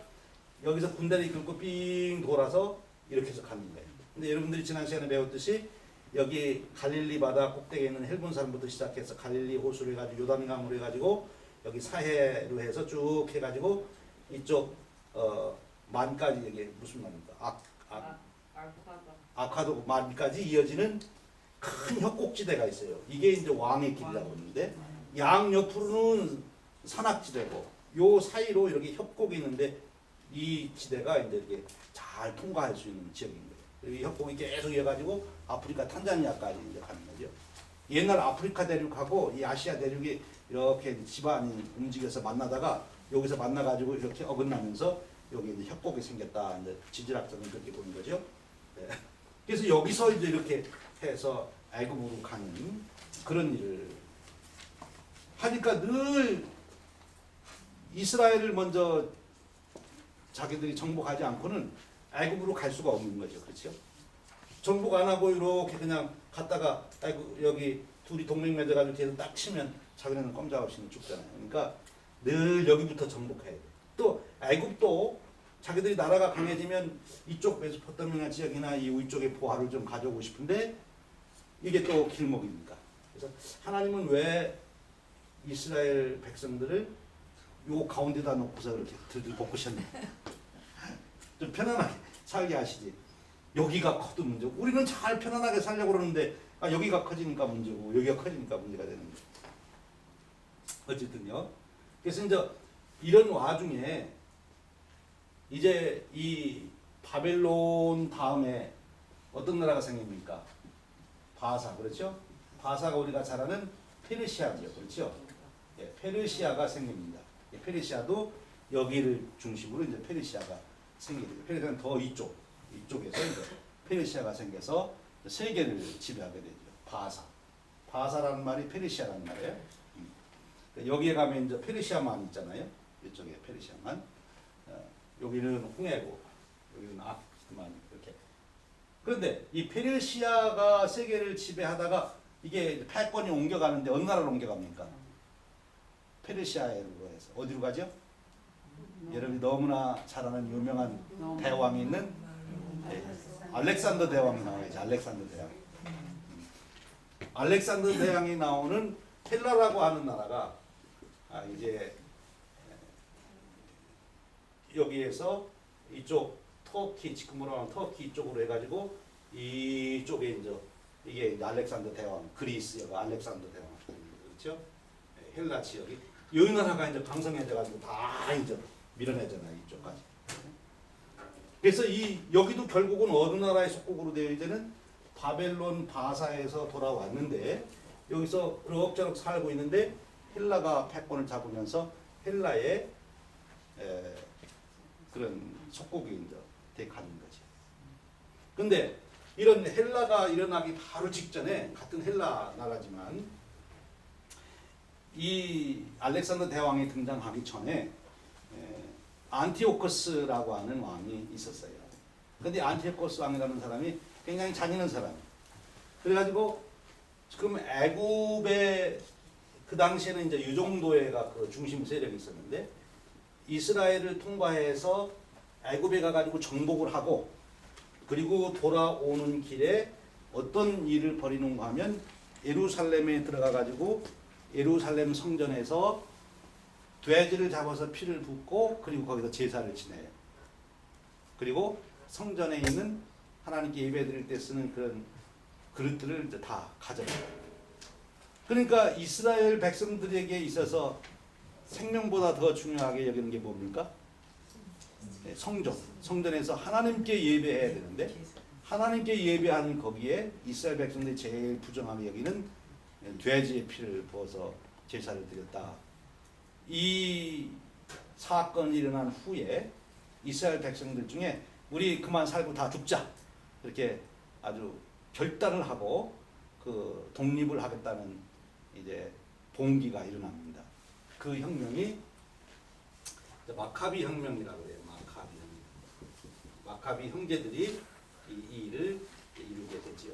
여기서 군대를 이끌고 삥 돌아서 이렇게 해서 가는 거예요. 근데 여러분들이 지난 시간에 배웠듯이 여기 갈릴리 바다 꼭대기에 있는 헬본산부터 시작해서 갈릴리 호수를 해가지고 요단강으로 해가지고 여기 사해로 해서 쭉 해가지고 이쪽 만까지 이게 무슨 말입니까? 아카도 만까지 이어지는 큰 협곡지대가 있어요. 이게 이제 왕의 길이라고 하는데 양 옆으로는 산악지대고 요 사이로 이렇게 협곡이 있는데 이 지대가 이제 이렇게 잘 통과할 수 있는 지역인 거예요. 이 협곡이 계속 이어가지고 아프리카 탄자니아까지 이제 가는 거죠. 옛날 아프리카 대륙하고 이 아시아 대륙이 이렇게 집안이 움직여서 만나다가 여기서 만나가지고 이렇게 어긋나면서 여기 이제 협곡이 생겼다. 이제 지질학자는 그렇게 보는 거죠. 네. 그래서 여기서 이제 이렇게 해서 애굽으로 가는 그런 일을 하니까 늘 이스라엘을 먼저 자기들이 정복하지 않고는 애굽으로 갈 수가 없는 거죠. 그렇죠? 정복 안 하고 이렇게 그냥 갔다가 애굽 여기 둘이 동맹 맺어가지고 뒤에서 딱 치면 자기네는 꼼짝없이 죽잖아요. 그러니까 늘 여기부터 정복해야 돼. 또 애굽도 자기들이 나라가 강해지면 이쪽 메소포타미아 지역이나 이 위쪽의 보화를 좀 가져오고 싶은데 이게 또 길목입니다. 그래서 하나님은 왜 이스라엘 백성들을 요 가운데다 놓고서 이렇게 들들 볶으셨네. 좀 편안하게 살게 하시지. 여기가 커도 문제고 우리는 잘 편안하게 살려고 그러는데 여기가 커지니까 문제고 여기가 커지니까 문제가 되는 거예요. 어쨌든요. 그래서 이제 이런 와중에 이제 이 바벨론 다음에 어떤 나라가 생깁니까? 바사, 그렇죠? 바사가 우리가 잘 아는 페르시아죠, 그렇죠? 예, 페르시아가 생깁니다. 예, 페르시아도 여기를 중심으로 이제 페르시아가 생기게 돼요. 페르시아는 더 이쪽에서 이제 페르시아가 생겨서 세계를 지배하게 되죠. 바사라는 말이 페르시아라는 말이에요. 여기에 가면 이제 페르시아만 있잖아요. 이쪽에 페르시아만. 여기는 홍해고, 여기는 아크만 이렇게. 그런데 이 페르시아가 세계를 지배하다가 이게 패권이 옮겨가는데 어느 나라로 옮겨갑니까? 페르시아로 해서 어디로 가죠? 여러분이 너무나 잘 아는 유명한 대왕이 있는 알렉산더 대왕이 나와야지. 알렉산더 대왕. 알렉산더 대왕이 나오는 헬라라고 하는 나라가 이제 여기에서 이쪽 터키, 지금으로 하면 터키 쪽으로 해가지고 이쪽에 이게 이제 알렉산더 대왕, 그리스가 알렉산더 대왕, 그렇죠? 헬라 지역이 이 나라가 이제 강성해져가지고 다 이제 밀어내잖아요, 이쪽까지. 그래서 여기도 결국은 어느 나라의 속국으로 되어 이제는 바벨론 바사에서 돌아왔는데 여기서 그럭저럭 살고 있는데 헬라가 패권을 잡으면서 헬라의 그런 속국이 이제 돼 가는 거지. 근데 이런 헬라가 일어나기 바로 직전에 같은 헬라 나라지만 이 알렉산더 대왕이 등장하기 전에 안티오코스라고 하는 왕이 있었어요. 근데 안티오코스 왕이라는 사람이 굉장히 잔인한 사람이에요. 그래가지고 지금 애굽의 그 당시에는 이제 이 정도의가 그 중심 세력이 있었는데 이스라엘을 통과해서 애굽에 가가지고 정복을 하고 그리고 돌아오는 길에 어떤 일을 벌이는가 하면 예루살렘에 들어가가지고 예루살렘 성전에서 돼지를 잡아서 피를 붓고 그리고 거기서 제사를 지내요. 그리고 성전에 있는 하나님께 예배드릴 때 쓰는 그런 그릇들을 이제 다 가져가요. 그러니까 이스라엘 백성들에게 있어서 생명보다 더 중요하게 여기는 게 뭡니까? 성전. 성전에서 하나님께 예배해야 되는데 하나님께 예배하는 거기에 이스라엘 백성들이 제일 부정하게 여기는 돼지의 피를 부어서 제사를 드렸다. 이 사건이 일어난 후에 이스라엘 백성들 중에 우리 그만 살고 다 죽자 이렇게 아주 결단을 하고 그 독립을 하겠다는 이제 봉기가 일어납니다. 그 혁명이 마카비 혁명이라고 해요. 마카비 형제들이 이 일을 이루게 되지요.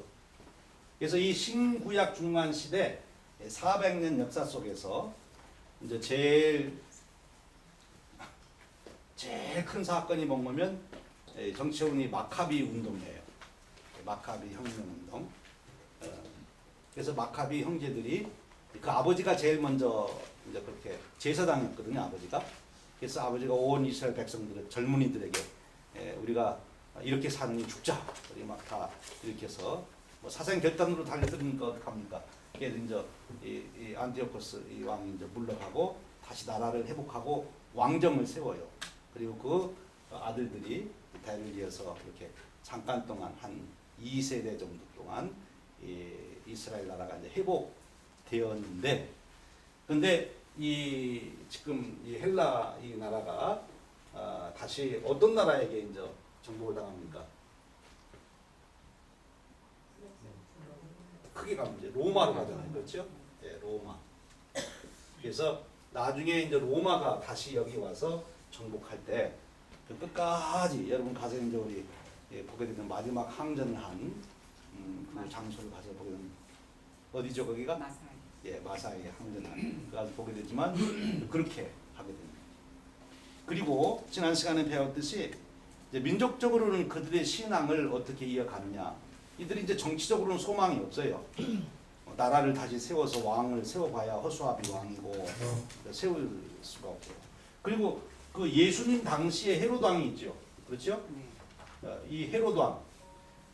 그래서 이 신구약 중간 시대 400년 역사 속에서 이제 제일 큰 사건이 뭐냐면 정치적으로 마카비 운동이에요. 마카비 혁명 운동. 그래서 마카비 형제들이 그 아버지가 제일 먼저 이제 그렇게 제사장이었거든요, 아버지가. 그래서 아버지가 온 이스라엘 백성들 젊은이들에게 우리가 이렇게 사느니 죽자. 우리 막 다 이렇게 해서 뭐 사생 결단으로 달려드니까 어떡합니까? 그래서 이제 이 안티오코스 이 왕이 이제 물러가고 다시 나라를 회복하고 왕정을 세워요. 그리고 그 아들들이 대를 이어서 이렇게 잠깐 동안 한 2세대 정도 동안 이스라엘 나라가 이제 회복되었는데, 근데 지금 이 헬라 이 나라가 다시 어떤 나라에게 이제 정복을 당합니까? 크게 가면 이제 로마로 가잖아요, 그렇죠? 네, 로마. 그래서 나중에 이제 로마가 다시 여기 와서 정복할 때 그 끝까지 여러분 가서 이제 우리 보게 되는 마지막 항전을 한 그 장소를 가서 보게 되는 어디죠 거기가? 마사이. 예, 마사이 항전을 가서 보게 되지만 그렇게 하게 됩니다. 그리고 지난 시간에 배웠듯이 이제 민족적으로는 그들의 신앙을 어떻게 이어가느냐. 이들이 이제 정치적으로는 소망이 없어요. 나라를 다시 세워서 왕을 세워봐야 허수아비 왕이고 세울 수가 없고. 그리고 그 예수님 당시에 헤로드 왕이 있죠. 그렇죠? 네. 이 헤로드 왕.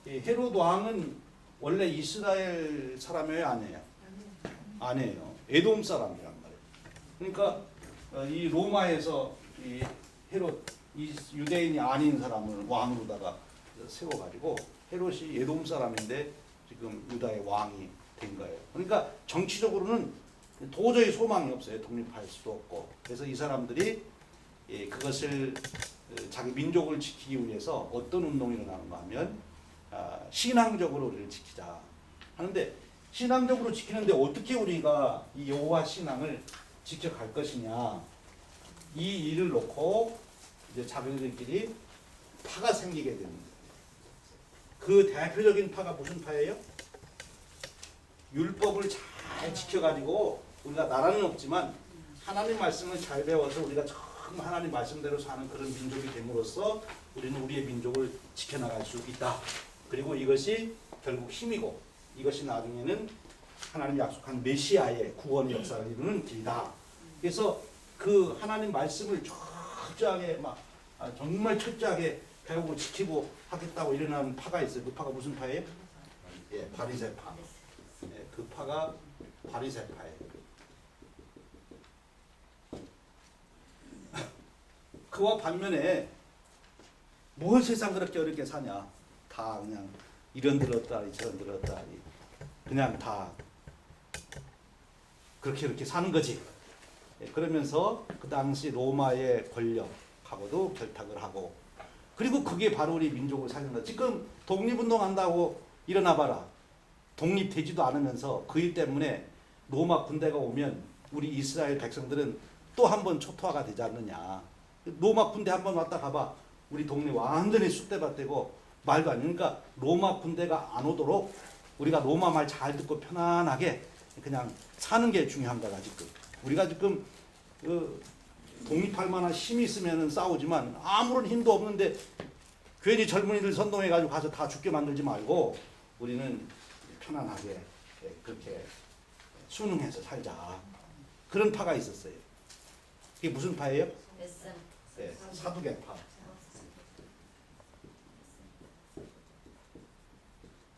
이 헤로드 왕은 원래 이스라엘 사람이에요, 아니에요? 아니에요. 에돔 사람이란 말이에요. 그러니까 이 로마에서 이 헤롯, 이 유대인이 아닌 사람을 왕으로다가 세워가지고 헤롯이 에돔 사람인데 지금 유다의 왕이 된 거예요. 그러니까 정치적으로는 도저히 소망이 없어요. 독립할 수도 없고. 그래서 이 사람들이 그것을 자기 민족을 지키기 위해서 어떤 운동이 일어나는가 하면 신앙적으로 우리를 지키자 하는데, 신앙적으로 지키는데 어떻게 우리가 이 여호와 신앙을 지켜갈 것이냐, 이 일을 놓고 이제 자기들끼리 파가 생기게 됩니다. 그 대표적인 파가 무슨 파예요? 율법을 잘 지켜가지고 우리가 나라는 없지만 하나님 말씀을 잘 배워서 우리가 정말 하나님 말씀대로 사는 그런 민족이 됨으로써 우리는 우리의 민족을 지켜나갈 수 있다. 그리고 이것이 결국 힘이고 이것이 나중에는 하나님 약속한 메시아의 구원의 역사를 이루는 길이다. 그래서 그 하나님 말씀을 철저하게 정말 철저하게 배우고 지키고 하겠다고 일어나는 파가 있어요. 그 파가 무슨 파예요? 예, 바리새파. 예, 그 파가 바리새파예요. 그와 반면에 뭘 세상 그렇게 어렵게 사냐? 다 그냥 이런 들었다리 저런 들었다리 그냥 다 그렇게 사는 거지. 그러면서 그 당시 로마의 권력하고도 결탁을 하고, 그리고 그게 바로 우리 민족을 살린다. 지금 독립운동한다고 일어나봐라. 독립되지도 않으면서 그 일 때문에 로마 군대가 오면 우리 이스라엘 백성들은 또 한 번 초토화가 되지 않느냐. 로마 군대 한 번 왔다 가봐. 우리 동네 완전히 쑥대밭 되고 말도 안 되니까, 그러니까 로마 군대가 안 오도록 우리가 로마 말 잘 듣고 편안하게 그냥 사는 게 중요한 거다. 지금 우리가 지금 독립할 만한 힘이 있으면 싸우지만 아무런 힘도 없는데 괜히 젊은이들 선동해가지고 가서 다 죽게 만들지 말고 우리는 편안하게 그렇게 순응해서 살자. 그런 파가 있었어요. 이게 무슨 파예요? 네, 사두개파.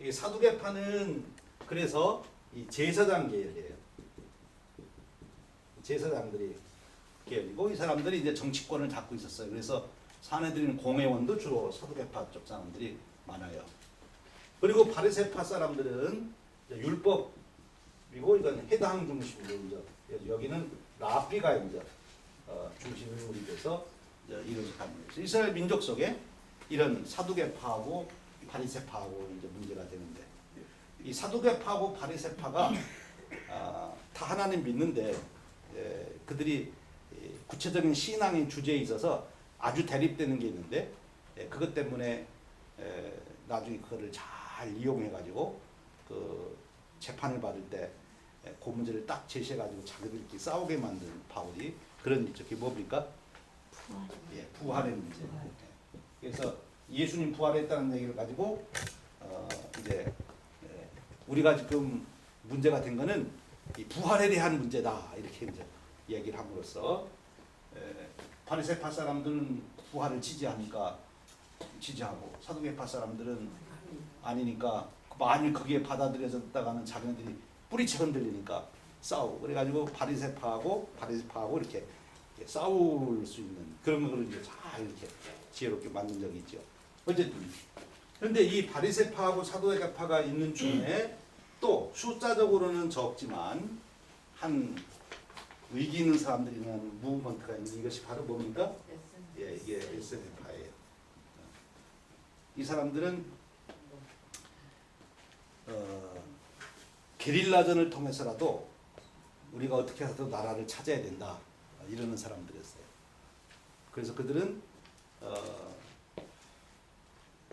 이 사두개파는 그래서 이 제사장 계열이에요. 제사장들이 계열이고, 이 사람들이 이제 정치권을 잡고 있었어요. 그래서 사내들인 공회원도 주로 사두개파 쪽 사람들이 많아요. 그리고 바리새파 사람들은 율법이고, 이건 해당 중심으로 이제 여기는 랍비가 이제 중심으로 돼서 이루어지는 거죠. 이스라엘 민족 속에 이런 사두개파하고 바리새파하고 이제 문제가 되는데, 이 사두개파하고 바리새파가 다 하나님 믿는데 그들이 구체적인 신앙의 주제에 있어서 아주 대립되는 게 있는데, 그것 때문에 나중에 그거를 잘 이용해 가지고 그 재판을 받을 때 그 문제를 딱 제시해 가지고 자기들끼리 싸우게 만든 바울이 그런 저게 뭡니까? 예, 부활의 문제. 그래서 예수님 부활했다는 얘기를 가지고 이제 우리가 지금 문제가 된 거는 이 부활에 대한 문제다, 이렇게 이제 얘기를 함으로써 바리새파 사람들은 부활을 지지하니까 지지하고, 사두개파 사람들은 아니니까 만일 그게 받아들여졌다가는 자기네들이 뿌리채 흔들리니까 싸우고, 그래가지고 바리새파하고 이렇게 싸울 수 있는 그런 거를 이제 잘 이렇게 지혜롭게 만든 적이 있죠. 어쨌든 그런데 이 바리새파하고 사두개파가 있는 중에 또 숫자적으로는 적지만 한 의기 있는 사람들이 있는 무브먼트가 있는, 이것이 바로 뭡니까? 예, 이게 SNF파예요. 이 사람들은 게릴라전을 통해서라도 우리가 어떻게 해서도 나라를 찾아야 된다, 이러는 사람들이었어요. 그래서 그들은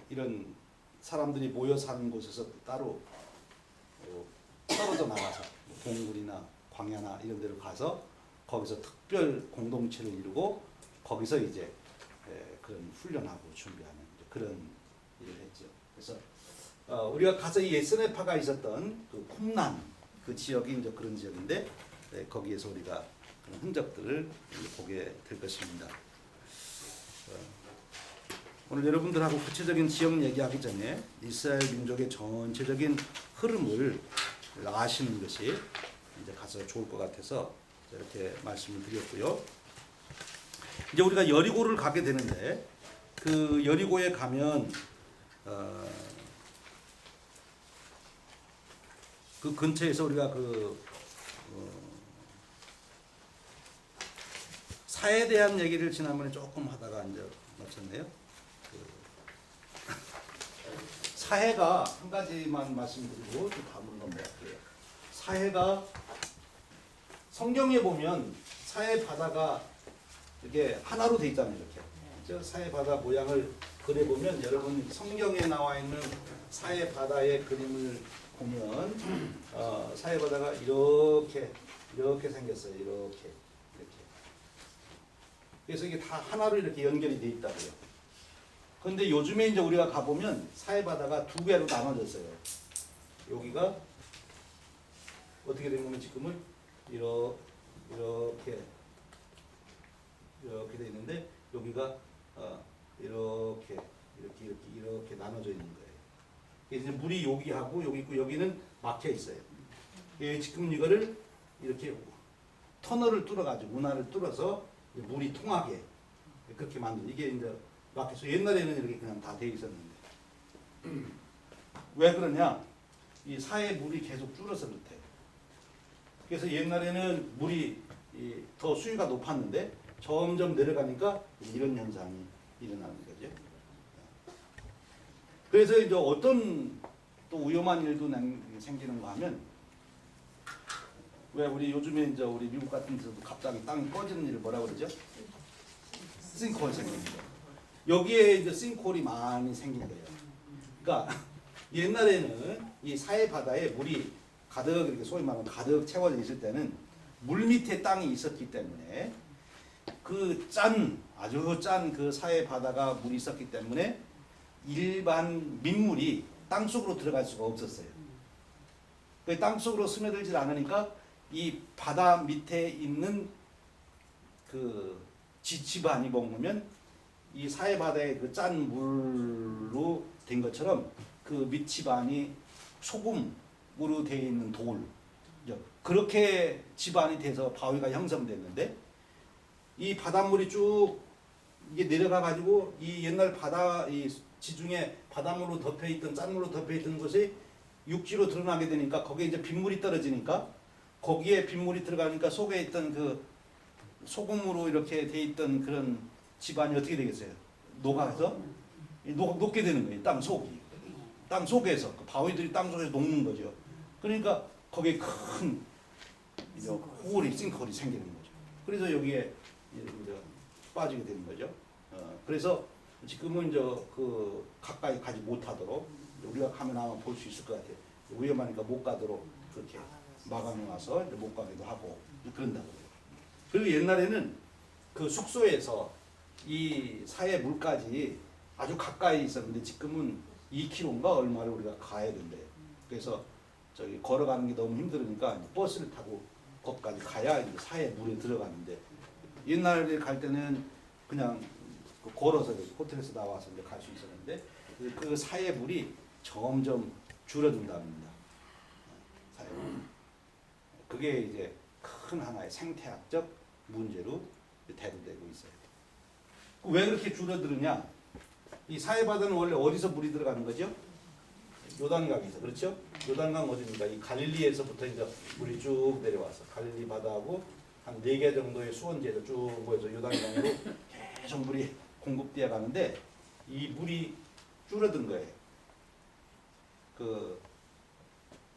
이런 사람들이 모여 사는 곳에서 따로 떨어져 나가서 동굴이나 광야나 이런 데로 가서 거기서 특별 공동체를 이루고 거기서 이제 그런 훈련하고 준비하는 그런 일을 했죠. 그래서 우리가 가서 이 예스네파가 있었던 그 쿰란 그 지역이 이제 그런 지역인데 거기에서 우리가 그런 흔적들을 보게 될 것입니다. 오늘 여러분들하고 구체적인 지역 얘기하기 전에 이스라엘 민족의 전체적인 흐름을 아시는 것이 이제 가서 좋을 것 같아서 이렇게 말씀을 드렸고요. 이제 우리가 여리고를 가게 되는데 그 여리고에 가면 그 근처에서 우리가 사에 대한 얘기를 지난번에 조금 하다가 이제 마쳤네요. 사해가 한 가지만 말씀드리고 또 다음으로 넘어갈게요. 사해가 성경에 보면 사해 바다가 이렇게 하나로 돼 있잖아요. 이렇게 저 사해 바다 모양을 그려 보면 여러분 성경에 나와 있는 사해 바다의 그림을 보면 사해 바다가 이렇게 생겼어요. 이렇게. 그래서 이게 다 하나로 이렇게 연결이 돼 있다고요. 그런데 요즘에 이제 우리가 가보면 사해 바다가 두 개로 나눠졌어요. 여기가 어떻게 된 거면 지금은 이렇게 돼 있는데 여기가 이렇게 나눠져 있는 거예요. 그래서 이제 물이 여기하고 여기 있고 여기는 막혀 있어요. 지금 이거를 이렇게 터널을 뚫어가지고 운하를 뚫어서 물이 통하게 그렇게 만든 이게 이제 막혀서 옛날에는 이렇게 그냥 다 돼 있었는데 왜 그러냐? 이 사해 물이 계속 줄어서 그렇대. 그래서 옛날에는 물이 더 수위가 높았는데 점점 내려가니까 이런 현상이 일어나는 거죠. 그래서 이제 어떤 또 위험한 일도 생기는가 하면 왜 우리 요즘에 이제 우리 미국 같은 데서도 갑자기 땅이 꺼지는 일을 뭐라 그러죠? 싱크홀 생기는 거. 여기에 이제 싱크홀이 많이 생긴 거예요. 그러니까 옛날에는 이 사해 바다에 물이 가득 이렇게 소위 말하면 가득 채워져 있을 때는 물 밑에 땅이 있었기 때문에 아주 짠 그 사해 바다가 물이 있었기 때문에 일반 민물이 땅 속으로 들어갈 수가 없었어요. 그 땅 속으로 스며들지 않으니까 이 바다 밑에 있는 그 지치반이 먹으면 이 사해 바다의 그 짠 물로 된 것처럼 그 밑지반이 소금으로 되어 있는 돌 그렇게 지반이 돼서 바위가 형성됐는데 이 바닷물이 쭉 이게 내려가 가지고 이 옛날 바다 이 지중해 바닷물로 덮여 있던 짠물로 덮여 있던 것이 육지로 드러나게 되니까 거기에 이제 빗물이 떨어지니까 거기에 빗물이 들어가니까 속에 있던 그 소금으로 이렇게 돼 있던 그런 지반이 어떻게 되겠어요? 녹아서 녹게 되는 거예요. 땅 속이. 땅 속에서 그 바위들이 땅 속에서 녹는 거죠. 그러니까 거기에 큰 홀이 싱크홀이 생기는 거죠. 그래서 여기에 이제 빠지게 되는 거죠. 그래서 지금은 이제 그 가까이 가지 못하도록 우리가 가면 아마 볼 수 있을 것 같아요. 위험하니까 못 가도록 그렇게 막아놓아서 못 가기도 하고 그런다고요. 그리고 옛날에는 그 숙소에서 이 사해 물까지 아주 가까이 있었는데 지금은 2km인가 얼마를 우리가 가야 된대요. 그래서 저기 걸어가는 게 너무 힘들으니까 버스를 타고 거기까지 가야 이제 사해 물에 들어가는데 옛날에 갈 때는 그냥 걸어서 호텔에서 나와서 이제 갈 수 있었는데 그 사해 물이 점점 줄어든답니다. 사해 물. 그게 이제 큰 하나의 생태학적 문제로 대두되고 있어요. 왜 그렇게 줄어드느냐? 이 사해 바다는 원래 어디서 물이 들어가는 거죠? 요단강에서. 그렇죠? 요단강 어디입니까? 이 갈릴리에서부터 이제 물이 쭉 내려와서 갈릴리 바다하고 한 4개 정도의 수원지에서 쭉 모여서 요단강으로 계속 물이 공급되어 가는데 이 물이 줄어든 거예요. 그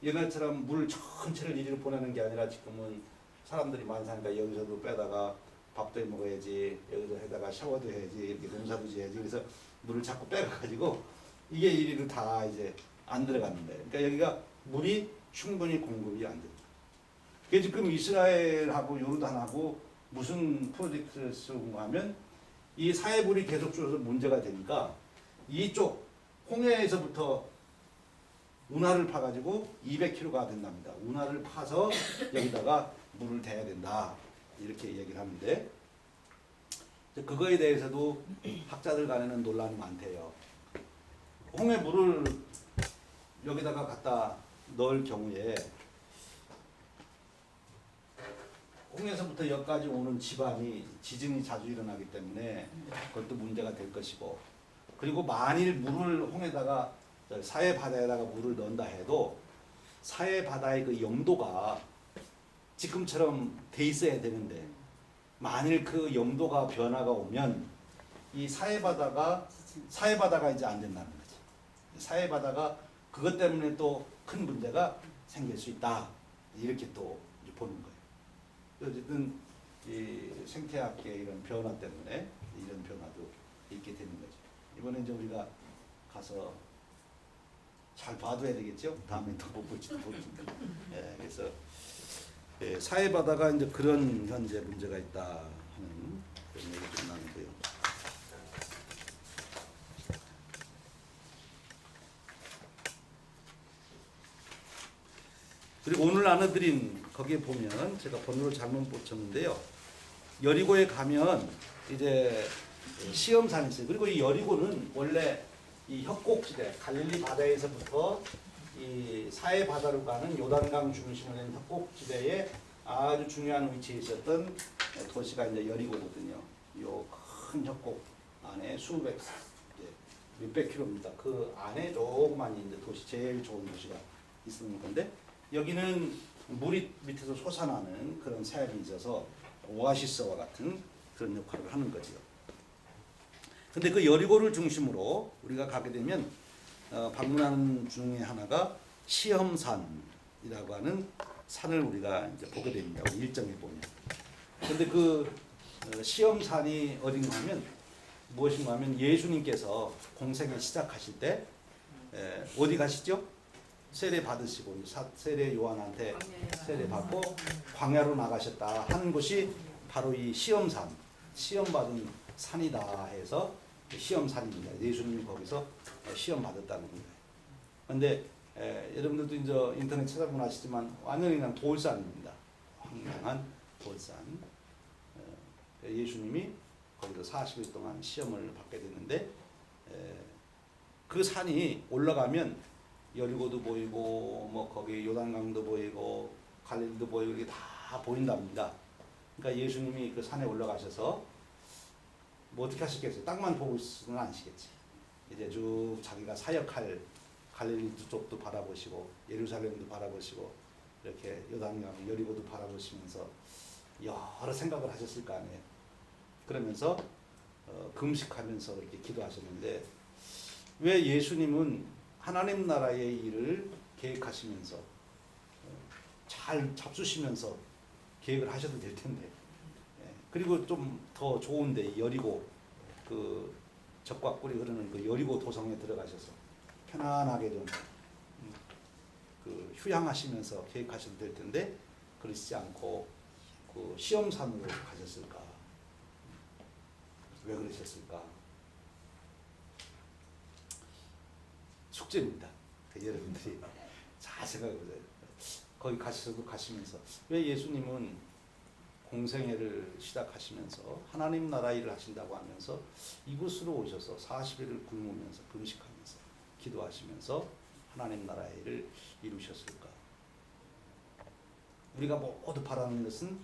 옛날처럼 물 전체를 이리로 보내는 게 아니라 지금은 사람들이 많이 사니까 여기서도 빼다가 밥도 해 먹어야지, 여기도 해다가 샤워도 해야지, 이렇게 농사도 지어야지. 그래서 물을 자꾸 빼가지고 이게 이리로 다 이제 안 들어갔는데, 그러니까 여기가 물이 충분히 공급이 안 됩니다. 그게 지금 이스라엘하고 요르단하고 무슨 프로젝트를 쓰고 하면 이 사해불이 계속 줄어서 문제가 되니까 이쪽 홍해에서부터 운하를 파가지고 200km가 된답니다. 운하를 파서 여기다가 물을 대야 된다. 이렇게 얘기를 하는데, 그거에 대해서도 학자들 간에는 논란이 많대요. 홍해 물을 여기다가 갖다 넣을 경우에 홍해에서부터 여기까지 오는 지반이 지진이 자주 일어나기 때문에 그것도 문제가 될 것이고, 그리고 만일 물을 홍해다가 사해 바다에다가 물을 넣는다 해도 사해 바다의 그 영도가 지금처럼 돼 있어야 되는데, 만일 그 영도가 변화가 오면 이 사해 바다가 이제 안 된다는 거죠. 사해 바다가 그것 때문에 또 큰 문제가 생길 수 있다. 이렇게 또 보는 거예요. 어쨌든 이 생태학계 이런 변화 때문에 이런 변화도 있게 되는 거죠. 이번에 이제 우리가 가서 잘 봐둬야 되겠죠. 다음에 더 못 볼지도 모르니까. 예, 그래서 사해 바다가 이제 그런 현재 문제가 있다 하는 그런 얘기 좀 나누고요. 그리고 오늘 나눠드린 거기에 보면 제가 번호를 잘못 붙였는데요. 여리고에 가면 이제 시험산이 있어요. 그리고 이 여리고는 원래 이 협곡지대, 갈릴리 바다에서부터 이 사해 바다로 가는 요단강 중심을 낸 협곡지대에 아주 중요한 위치에 있었던 도시가 이제 여리고거든요. 요 큰 협곡 안에 수백, 몇백 킬로미터 그 안에 조그만 이제 도시, 제일 좋은 도시가 있는 건데, 여기는 물이 밑에서 솟아나는 그런 사역이 있어서 오아시스와 같은 그런 역할을 하는 거죠. 근데 그 여리고를 중심으로 우리가 가게 되면 방문하는 중에 하나가 시험산이라고 하는 산을 우리가 이제 보게 됩니다. 일정에 보면. 근데 그 시험산이 어딘가 하면 무엇인가 하면 예수님께서 공생을 시작하실 때 어디 가시죠? 세례 받으시고 세례 요한한테 세례 받고 광야로 나가셨다 하는 곳이 바로 이 시험산, 시험 받은 산이다 해서 시험산입니다. 예수님이 거기서 시험 받았다는 거예요. 그런데 여러분들도 이제 인터넷 찾아보면 아시지만 완전히 그냥 돌산입니다. 황량한 돌산. 예수님이 거기서 40일 동안 시험을 받게 됐는데, 그 산이 올라가면 여리고도 보이고 뭐 거기 요단강도 보이고 갈릴리도 보이고 이게 다 보인답니다. 그러니까 예수님이 그 산에 올라가셔서 뭐 어떻게 하시겠어요? 땅만 보고 있으면 아시겠지. 이제 쭉 자기가 사역할 갈릴리 쪽도 바라보시고 예루살렘도 바라보시고 이렇게 요단강 여리고도 바라보시면서 여러 생각을 하셨을 거 아니에요. 그러면서 금식하면서 이렇게 기도하셨는데, 왜 예수님은 하나님 나라의 일을 계획하시면서 잘 잡수시면서 계획을 하셔도 될 텐데, 그리고 좀 더 좋은데 여리고 그 적과 꿀이 흐르는 그 여리고 도성에 들어가셔서 편안하게 좀 그 휴양하시면서 계획하셔도 될 텐데 그러시지 않고 그 시험산으로 가셨을까? 왜 그러셨을까? 숙제입니다. 여러분들이 잘 생각해보세요. 거기 가시면서 왜 예수님은 공생애를 시작하시면서 하나님 나라 일을 하신다고 하면서 이곳으로 오셔서 40일을 굶으면서 금식하면서 기도하시면서 하나님 나라의 일을 이루셨을까? 우리가 모두 바라는 것은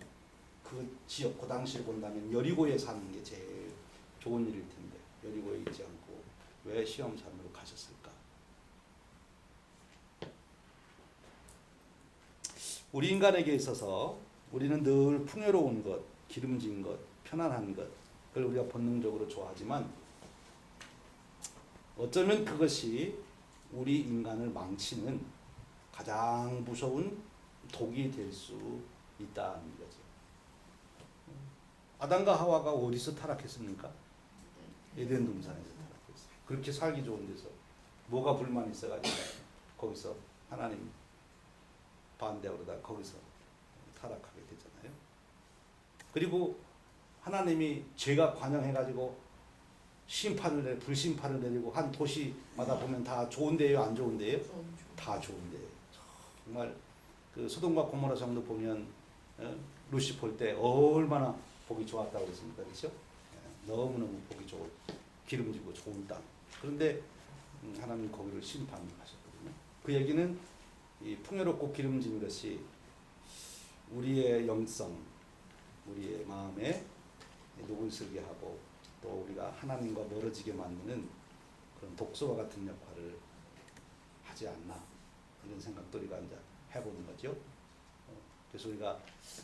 그 지역, 그 당시를 본다면 여리고에 사는 게 제일 좋은 일일 텐데 여리고에 있지 않고 왜 시험산으로 가셨을까? 우리 인간에게 있어서 우리는 늘 풍요로운 것, 기름진 것, 편안한 것, 그걸 우리가 본능적으로 좋아하지만 어쩌면 그것이 우리 인간을 망치는 가장 무서운 독이 될 수 있다는 거죠. 아담과 하와가 어디서 타락했습니까? 에덴 동산에서 타락했어요. 그렇게 살기 좋은 데서 뭐가 불만이 있어가지고 거기서 하나님 반대하고 그러다 거기서 타락하게 되잖아요. 그리고 하나님이 죄가 관영해가지고 심판을 내 불심판을 내리고 한 도시마다 보면 다 좋은데요, 안 좋은데요? 다 좋은데요. 정말 그 소돔과 고모라 성도 보면 루시 볼 때 얼마나 보기 좋았다고 그랬습니까, 그렇죠? 너무너무 보기 좋은 기름지고 좋은 땅. 그런데 하나님 거기를 심판하셨거든요. 그 얘기는 이 풍요롭고 기름진 것이 우리의 영성, 우리의 마음에 녹을 슬게 하고 또 우리가 하나님과 멀어지게 만드는 그런 독소와 같은 역할을 하지 않나 이런 생각도 우리가 이제 해보는 거죠. 그래서 우리가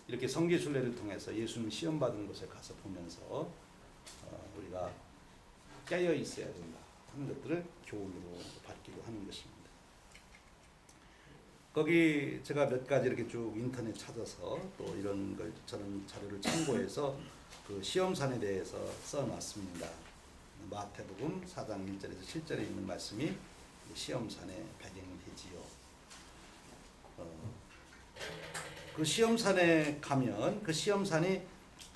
이렇게 성계순례를 통해서 예수님 시험 받은 곳에 가서 보면서 우리가 깨어 있어야 된다 하는 것들을 교훈으로 받기도 하는 것입니다. 거기 제가 몇 가지 이렇게 쭉 인터넷 찾아서 또 이런 걸 저는 자료를 참고해서 그 시험산에 대해서 써놨습니다. 마태복음 4장 1절에서 7절에 있는 말씀이 시험산의 배경이 되지요. 그 시험산에 가면 그 시험산이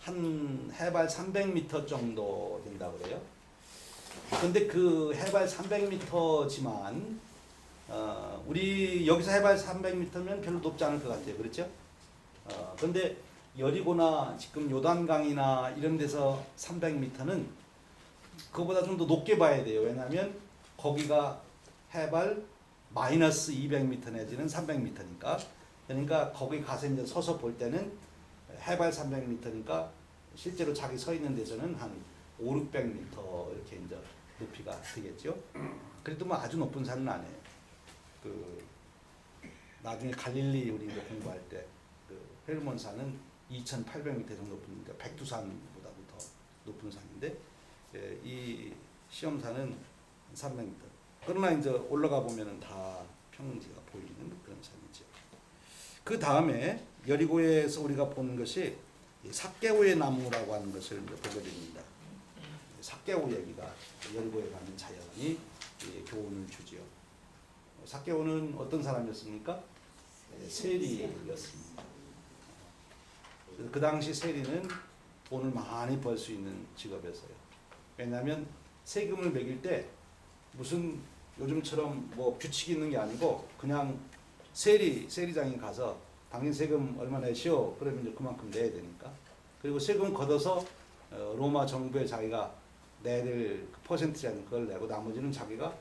한 해발 300m 정도 된다고 그래요. 근데 그 해발 300m지만 우리 여기서 해발 300m면 별로 높지 않을 것 같아요. 그렇죠? 근데 여리고나 지금 요단강이나 이런 데서 300m는 그거보다 좀 더 높게 봐야 돼요. 왜냐하면 거기가 해발 마이너스 200m 내지는 300m니까. 그러니까 거기 가서 이제 서서 볼 때는 해발 300m니까 실제로 자기 서 있는 데서는 한 5, 600m 이렇게 이제 높이가 되겠죠. 그래도 뭐 아주 높은 산은 아니에요. 그 나중에 갈릴리 우리 이제 공부할 때 그 헬몬산은 2,800m 정도 높으니까 백두산보다도 더 높은 산인데 이 시험산은 300m. 그러나 이제 올라가 보면은 다 평지가 보이는 그런 산이죠. 그 다음에 여리고에서 우리가 보는 것이 삭개오의 나무라고 하는 것을 보게 됩니다. 삭개오 얘기가 여리고에 가는 자연이 교훈을 주지요. 삭개오는 어떤 사람이었습니까? 세리였습니다. 그 당시 세리는 돈을 많이 벌 수 있는 직업이었어요. 왜냐하면 세금을 매길 때 무슨 요즘처럼 뭐 규칙이 있는 게 아니고 그냥 세리장에 가서 당신 세금 얼마 내시오? 그러면 이제 그만큼 내야 되니까. 그리고 세금 걷어서 로마 정부에 자기가 내야 될 퍼센트라는 걸 내고 나머지는 자기가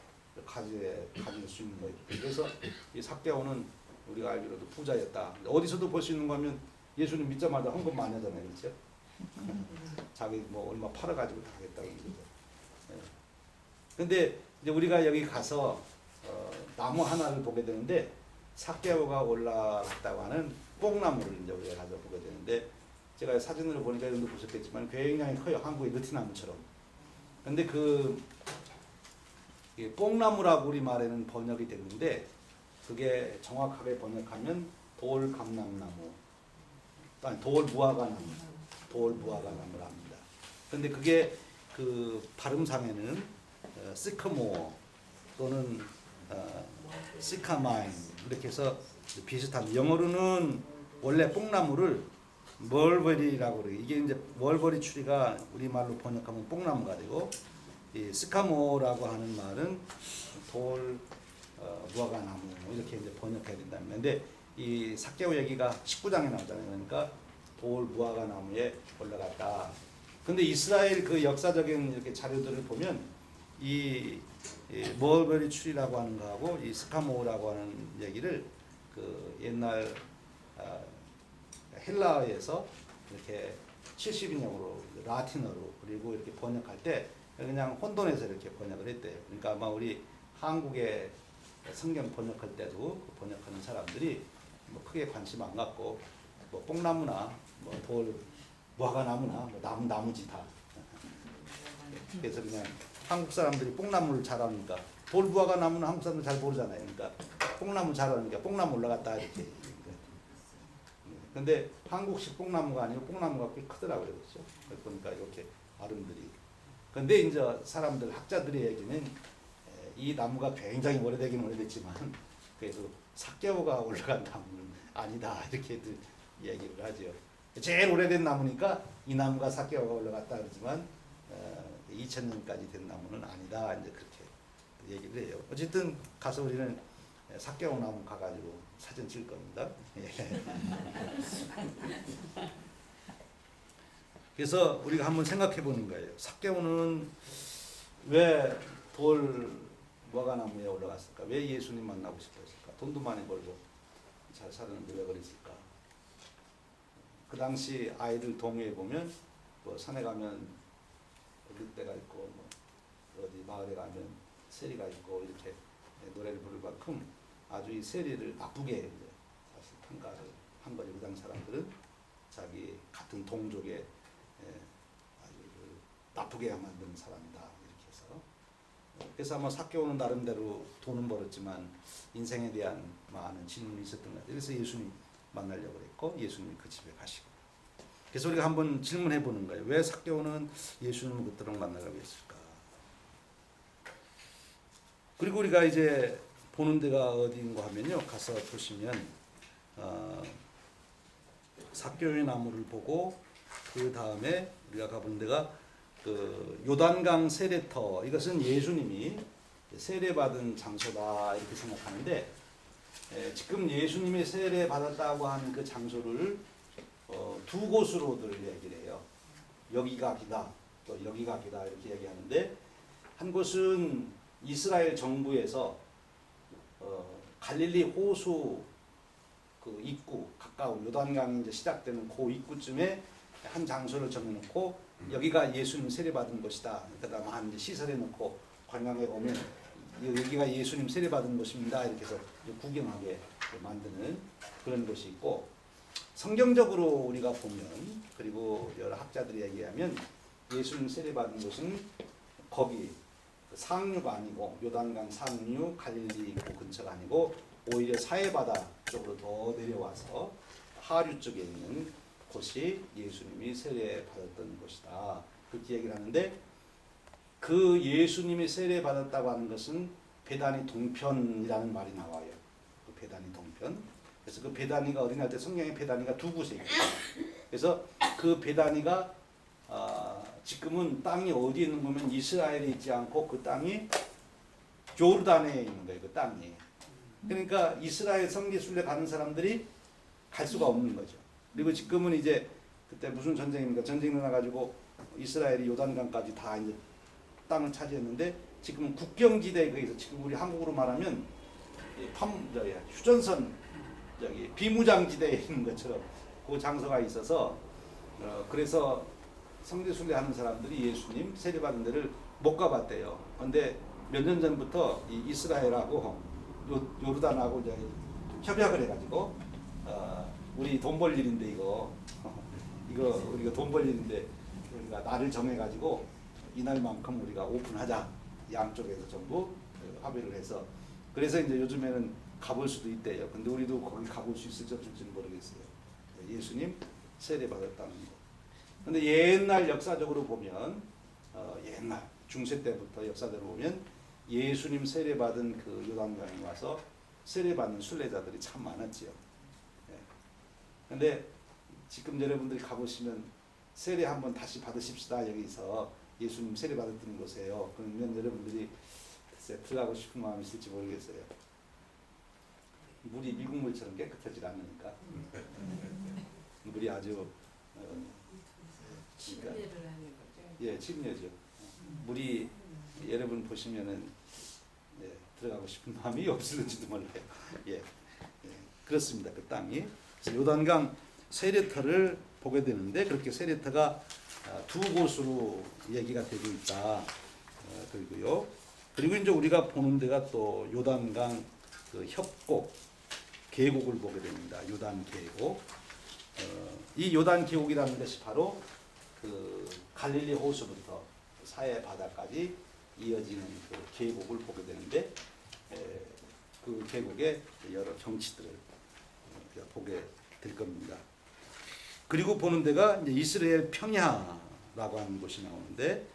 가질 수 있는 거예요. 그래서 이 삭개오는 우리가 알기로도 부자였다. 어디서도 볼 수 있는 거면 예수님 믿자마자 헌금 많이 하잖아요. 그렇죠? 자기 뭐 얼마 팔아가지고 다 하겠다고 그러죠. 근데 이제 우리가 여기 가서 나무 하나를 보게 되는데 삭개오가 올라갔다고 하는 뽕나무를 이제 우리가 가서 보게 되는데 제가 사진으로 보니까 여러분도 보셨겠지만 굉장히 커요. 한국의 느티나무처럼. 근데 그 뽕나무라고 우리 말에는 번역이 되는데 그게 정확하게 번역하면 돌감람나무, 아니 돌무화과나무를 합니다. 근데 그게 그 발음상에는 시커모어 또는 시카마인 이렇게 해서 비슷한, 영어로는 원래 뽕나무를 멀버리라고 그래요. 이게 이제 멀버리 추리가 우리말로 번역하면 뽕나무가 되고, 이 스카모라고 하는 말은 무화과나무 이렇게 이제 번역해야 된다는 건데, 이 삭개오 얘기가 19장에 나오잖아요. 그러니까 무화과나무에 올라갔다. 근데 이스라엘 그 역사적인 이렇게 자료들을 보면 이 멀버리 추리라고 하는 거하고 이 스카모라고 하는 얘기를 그 옛날 헬라어에서 이렇게 70인용으로 라틴어로 그리고 이렇게 번역할 때 그냥 혼돈해서 이렇게 번역을 했대요. 그러니까 아마 우리 한국의 성경 번역할 때도 그 번역하는 사람들이 뭐 크게 관심 안 갖고 뭐 뽕나무나 뭐 돌 무화과나무나 뭐 나무지 다. 그래서 그냥 한국 사람들이 뽕나무를 잘하니까, 돌 무화과나무는 한국 사람들 잘 모르잖아요. 그러니까 뽕나무 잘하니까 뽕나무 올라갔다 이렇게. 근데 한국식 뽕나무가 아니고 뽕나무가 꽤 크더라고요. 그렇죠? 보니까 이렇게 아름들이. 근데 이제 사람들, 학자들의 얘기는 이 나무가 굉장히 오래되긴 오래됐지만 그래도 삭개오가 올라간 나무는 아니다. 이렇게들 얘기를 하죠. 제일 오래된 나무니까 이 나무가 삭개오가 올라갔다 그러지만 2000년까지 된 나무는 아니다. 이제 그렇게 얘기를 해요. 어쨌든 가서 우리는 삭개오 나무 가가지고 사진 찍을 겁니다. 그래서 우리가 한번 생각해 보는 거예요. 삭개오는 왜 돌 무화과나무에 올라갔을까? 왜 예수님 만나고 싶었을까? 돈도 많이 벌고 잘 사는데 왜 그랬을까? 그 당시 아이들 동요에 보면 뭐 산에 가면 늑대가 있고 뭐 어디 마을에 가면 세리가 있고 이렇게 노래를 부를 만큼 아주 이 세리를 나쁘게 이제 사실 평가를 한 거죠. 그 당시 사람들은 자기 같은 동족에 아주 나쁘게 만든 사람이다 이렇게 해서. 그래서 아마 삭개오는 나름대로 돈은 벌었지만 인생에 대한 많은 질문이 있었던 것 같아요. 그래서 예수님 만나려고 그랬고 예수님이 그 집에 가시고. 그래서 우리가 한번 질문해 보는 거예요. 왜 삭개오는 예수님을 그토록 만나려고 했을까? 그리고 우리가 이제 보는 데가 어디인가 하면요. 가서 보시면 삭개오의 나무를 보고 그 다음에 우리가 가본 데가 그 요단강 세례터, 이것은 예수님이 세례받은 장소다 이렇게 생각하는데 지금 예수님이 세례받았다고 하는 그 장소를 두 곳으로들 얘기를 해요. 여기가 기다, 또 여기가 기다 이렇게 얘기하는데 한 곳은 이스라엘 정부에서 갈릴리 호수 그 입구 가까운 요단강이 이제 시작되는 그 입구쯤에 한 장소를 정해놓고 여기가 예수님 세례받은 곳이다. 그다음 한 시설해 놓고 관광객 오면 여기가 예수님 세례받은 곳입니다. 이렇게 해서 구경하게 만드는 그런 곳이 있고, 성경적으로 우리가 보면 그리고 여러 학자들이 얘기하면 예수님 세례받은 곳은 거기 상류가 아니고 요단강 상류 갈릴리 그 근처가 아니고 오히려 사해바다 쪽으로 더 내려와서 하류 쪽에 있는 곳이 예수님이 세례받았던 곳이다. 그렇게 얘기를 하는데 그 예수님이 세례받았다고 하는 것은 베다니 동편이라는 말이 나와요. 그 베다니 동편. 그래서 그 베다니가 어디 날 때 성경에 베다니가 두 곳에 있거든요. 그래서 그 베다니가 지금은 땅이 어디에 있는 거면 이스라엘에 있지 않고 그 땅이 요르단에 있는 거예요. 그 땅이. 그러니까 이스라엘 성지순례 가는 사람들이 갈 수가 없는 거죠. 그리고 지금은 이제 그때 무슨 전쟁입니까? 전쟁이 나가지고 이스라엘이 요단강까지 다 이제 땅을 차지했는데 지금은 국경지대에 거기서 지금 우리 한국으로 말하면 휴전선 비무장지대에 있는 것처럼 그 장소가 있어서 그래서 성지순례 하는 사람들이 예수님 세례받은 데를 못 가봤대요. 그런데 몇 년 전부터 이 이스라엘하고 요르단하고 이제 협약을 해가지고 우리 돈 벌 일인데 이거 우리가 돈 벌 일인데 우리가 날을 정해가지고 이날만큼 우리가 오픈하자. 양쪽에서 전부 합의를 해서 그래서 이제 요즘에는 가볼 수도 있대요. 근데 우리도 거기 가볼 수 있을지 없을지는 모르겠어요. 예수님 세례 받았다는 거. 근데 옛날 역사적으로 보면 옛날 중세 때부터 역사대로 보면 예수님 세례 받은 그 요단강에 와서 세례 받는 순례자들이 참 많았지요. 근데 지금 여러분들이 가보시면 세례 한번 다시 받으십시다. 여기서 예수님 세례 받았던 곳이에요. 그러면 여러분들이 글쎄 들어가고 싶은 마음이 있을지 모르겠어요. 물이 미국 물처럼 깨끗하지 않으니까. 물이 아주 침례를 하는 거죠. 예, 침례죠. 물이 여러분 보시면은 들어가고 싶은 마음이 없을지도 몰라요. 예, 그렇습니다. 그 땅이. 그래서 요단강 세례터를 보게 되는데 그렇게 세례터가 두 곳으로 얘기가 되고 있다. 그리고요. 그리고 이제 우리가 보는 데가 또 요단강 그 협곡 계곡을 보게 됩니다. 요단 계곡. 이 요단 계곡이라는 것이 바로 그 갈릴리 호수부터 사해 바다까지 이어지는 그 계곡을 보게 되는데 그 계곡의 여러 경치들을 보게 될 겁니다. 그리고 보는 데가 이제 이스라엘 평야라고 하는 곳이 나오는데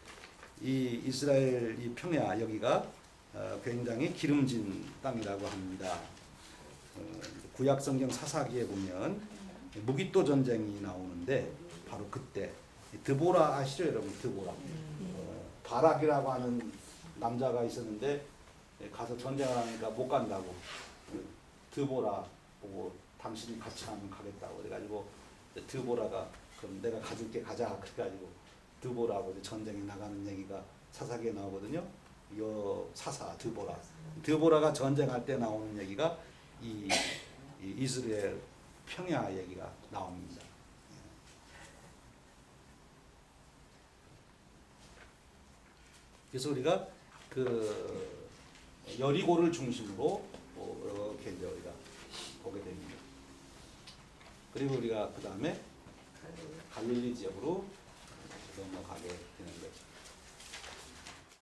이 이스라엘 이 평야 여기가 굉장히 기름진 땅이라고 합니다. 구약 성경 사사기에 보면 무기토 전쟁이 나오는데 바로 그때 드보라 아시죠 여러분? 드보라 바락이라고 하는 남자가 있었는데 가서 전쟁을 하니까 못 간다고 드보라 보고 당신이 같이 하면 가겠다고 그래가지고 드보라가 그럼 내가 가줄게 가자 그래가지고 드보라하고 전쟁에 나가는 얘기가 사사기에 나오거든요. 요 사사 드보라가 전쟁할 때 나오는 얘기가 이 이스라엘 평야 얘기가 나옵니다. 그래서 우리가 그 여리고를 중심으로 이렇게 이제 우리가 보게 됩니다. 그리고 우리가 그 다음에 갈릴리 지역으로 넘어가게 되는 거죠.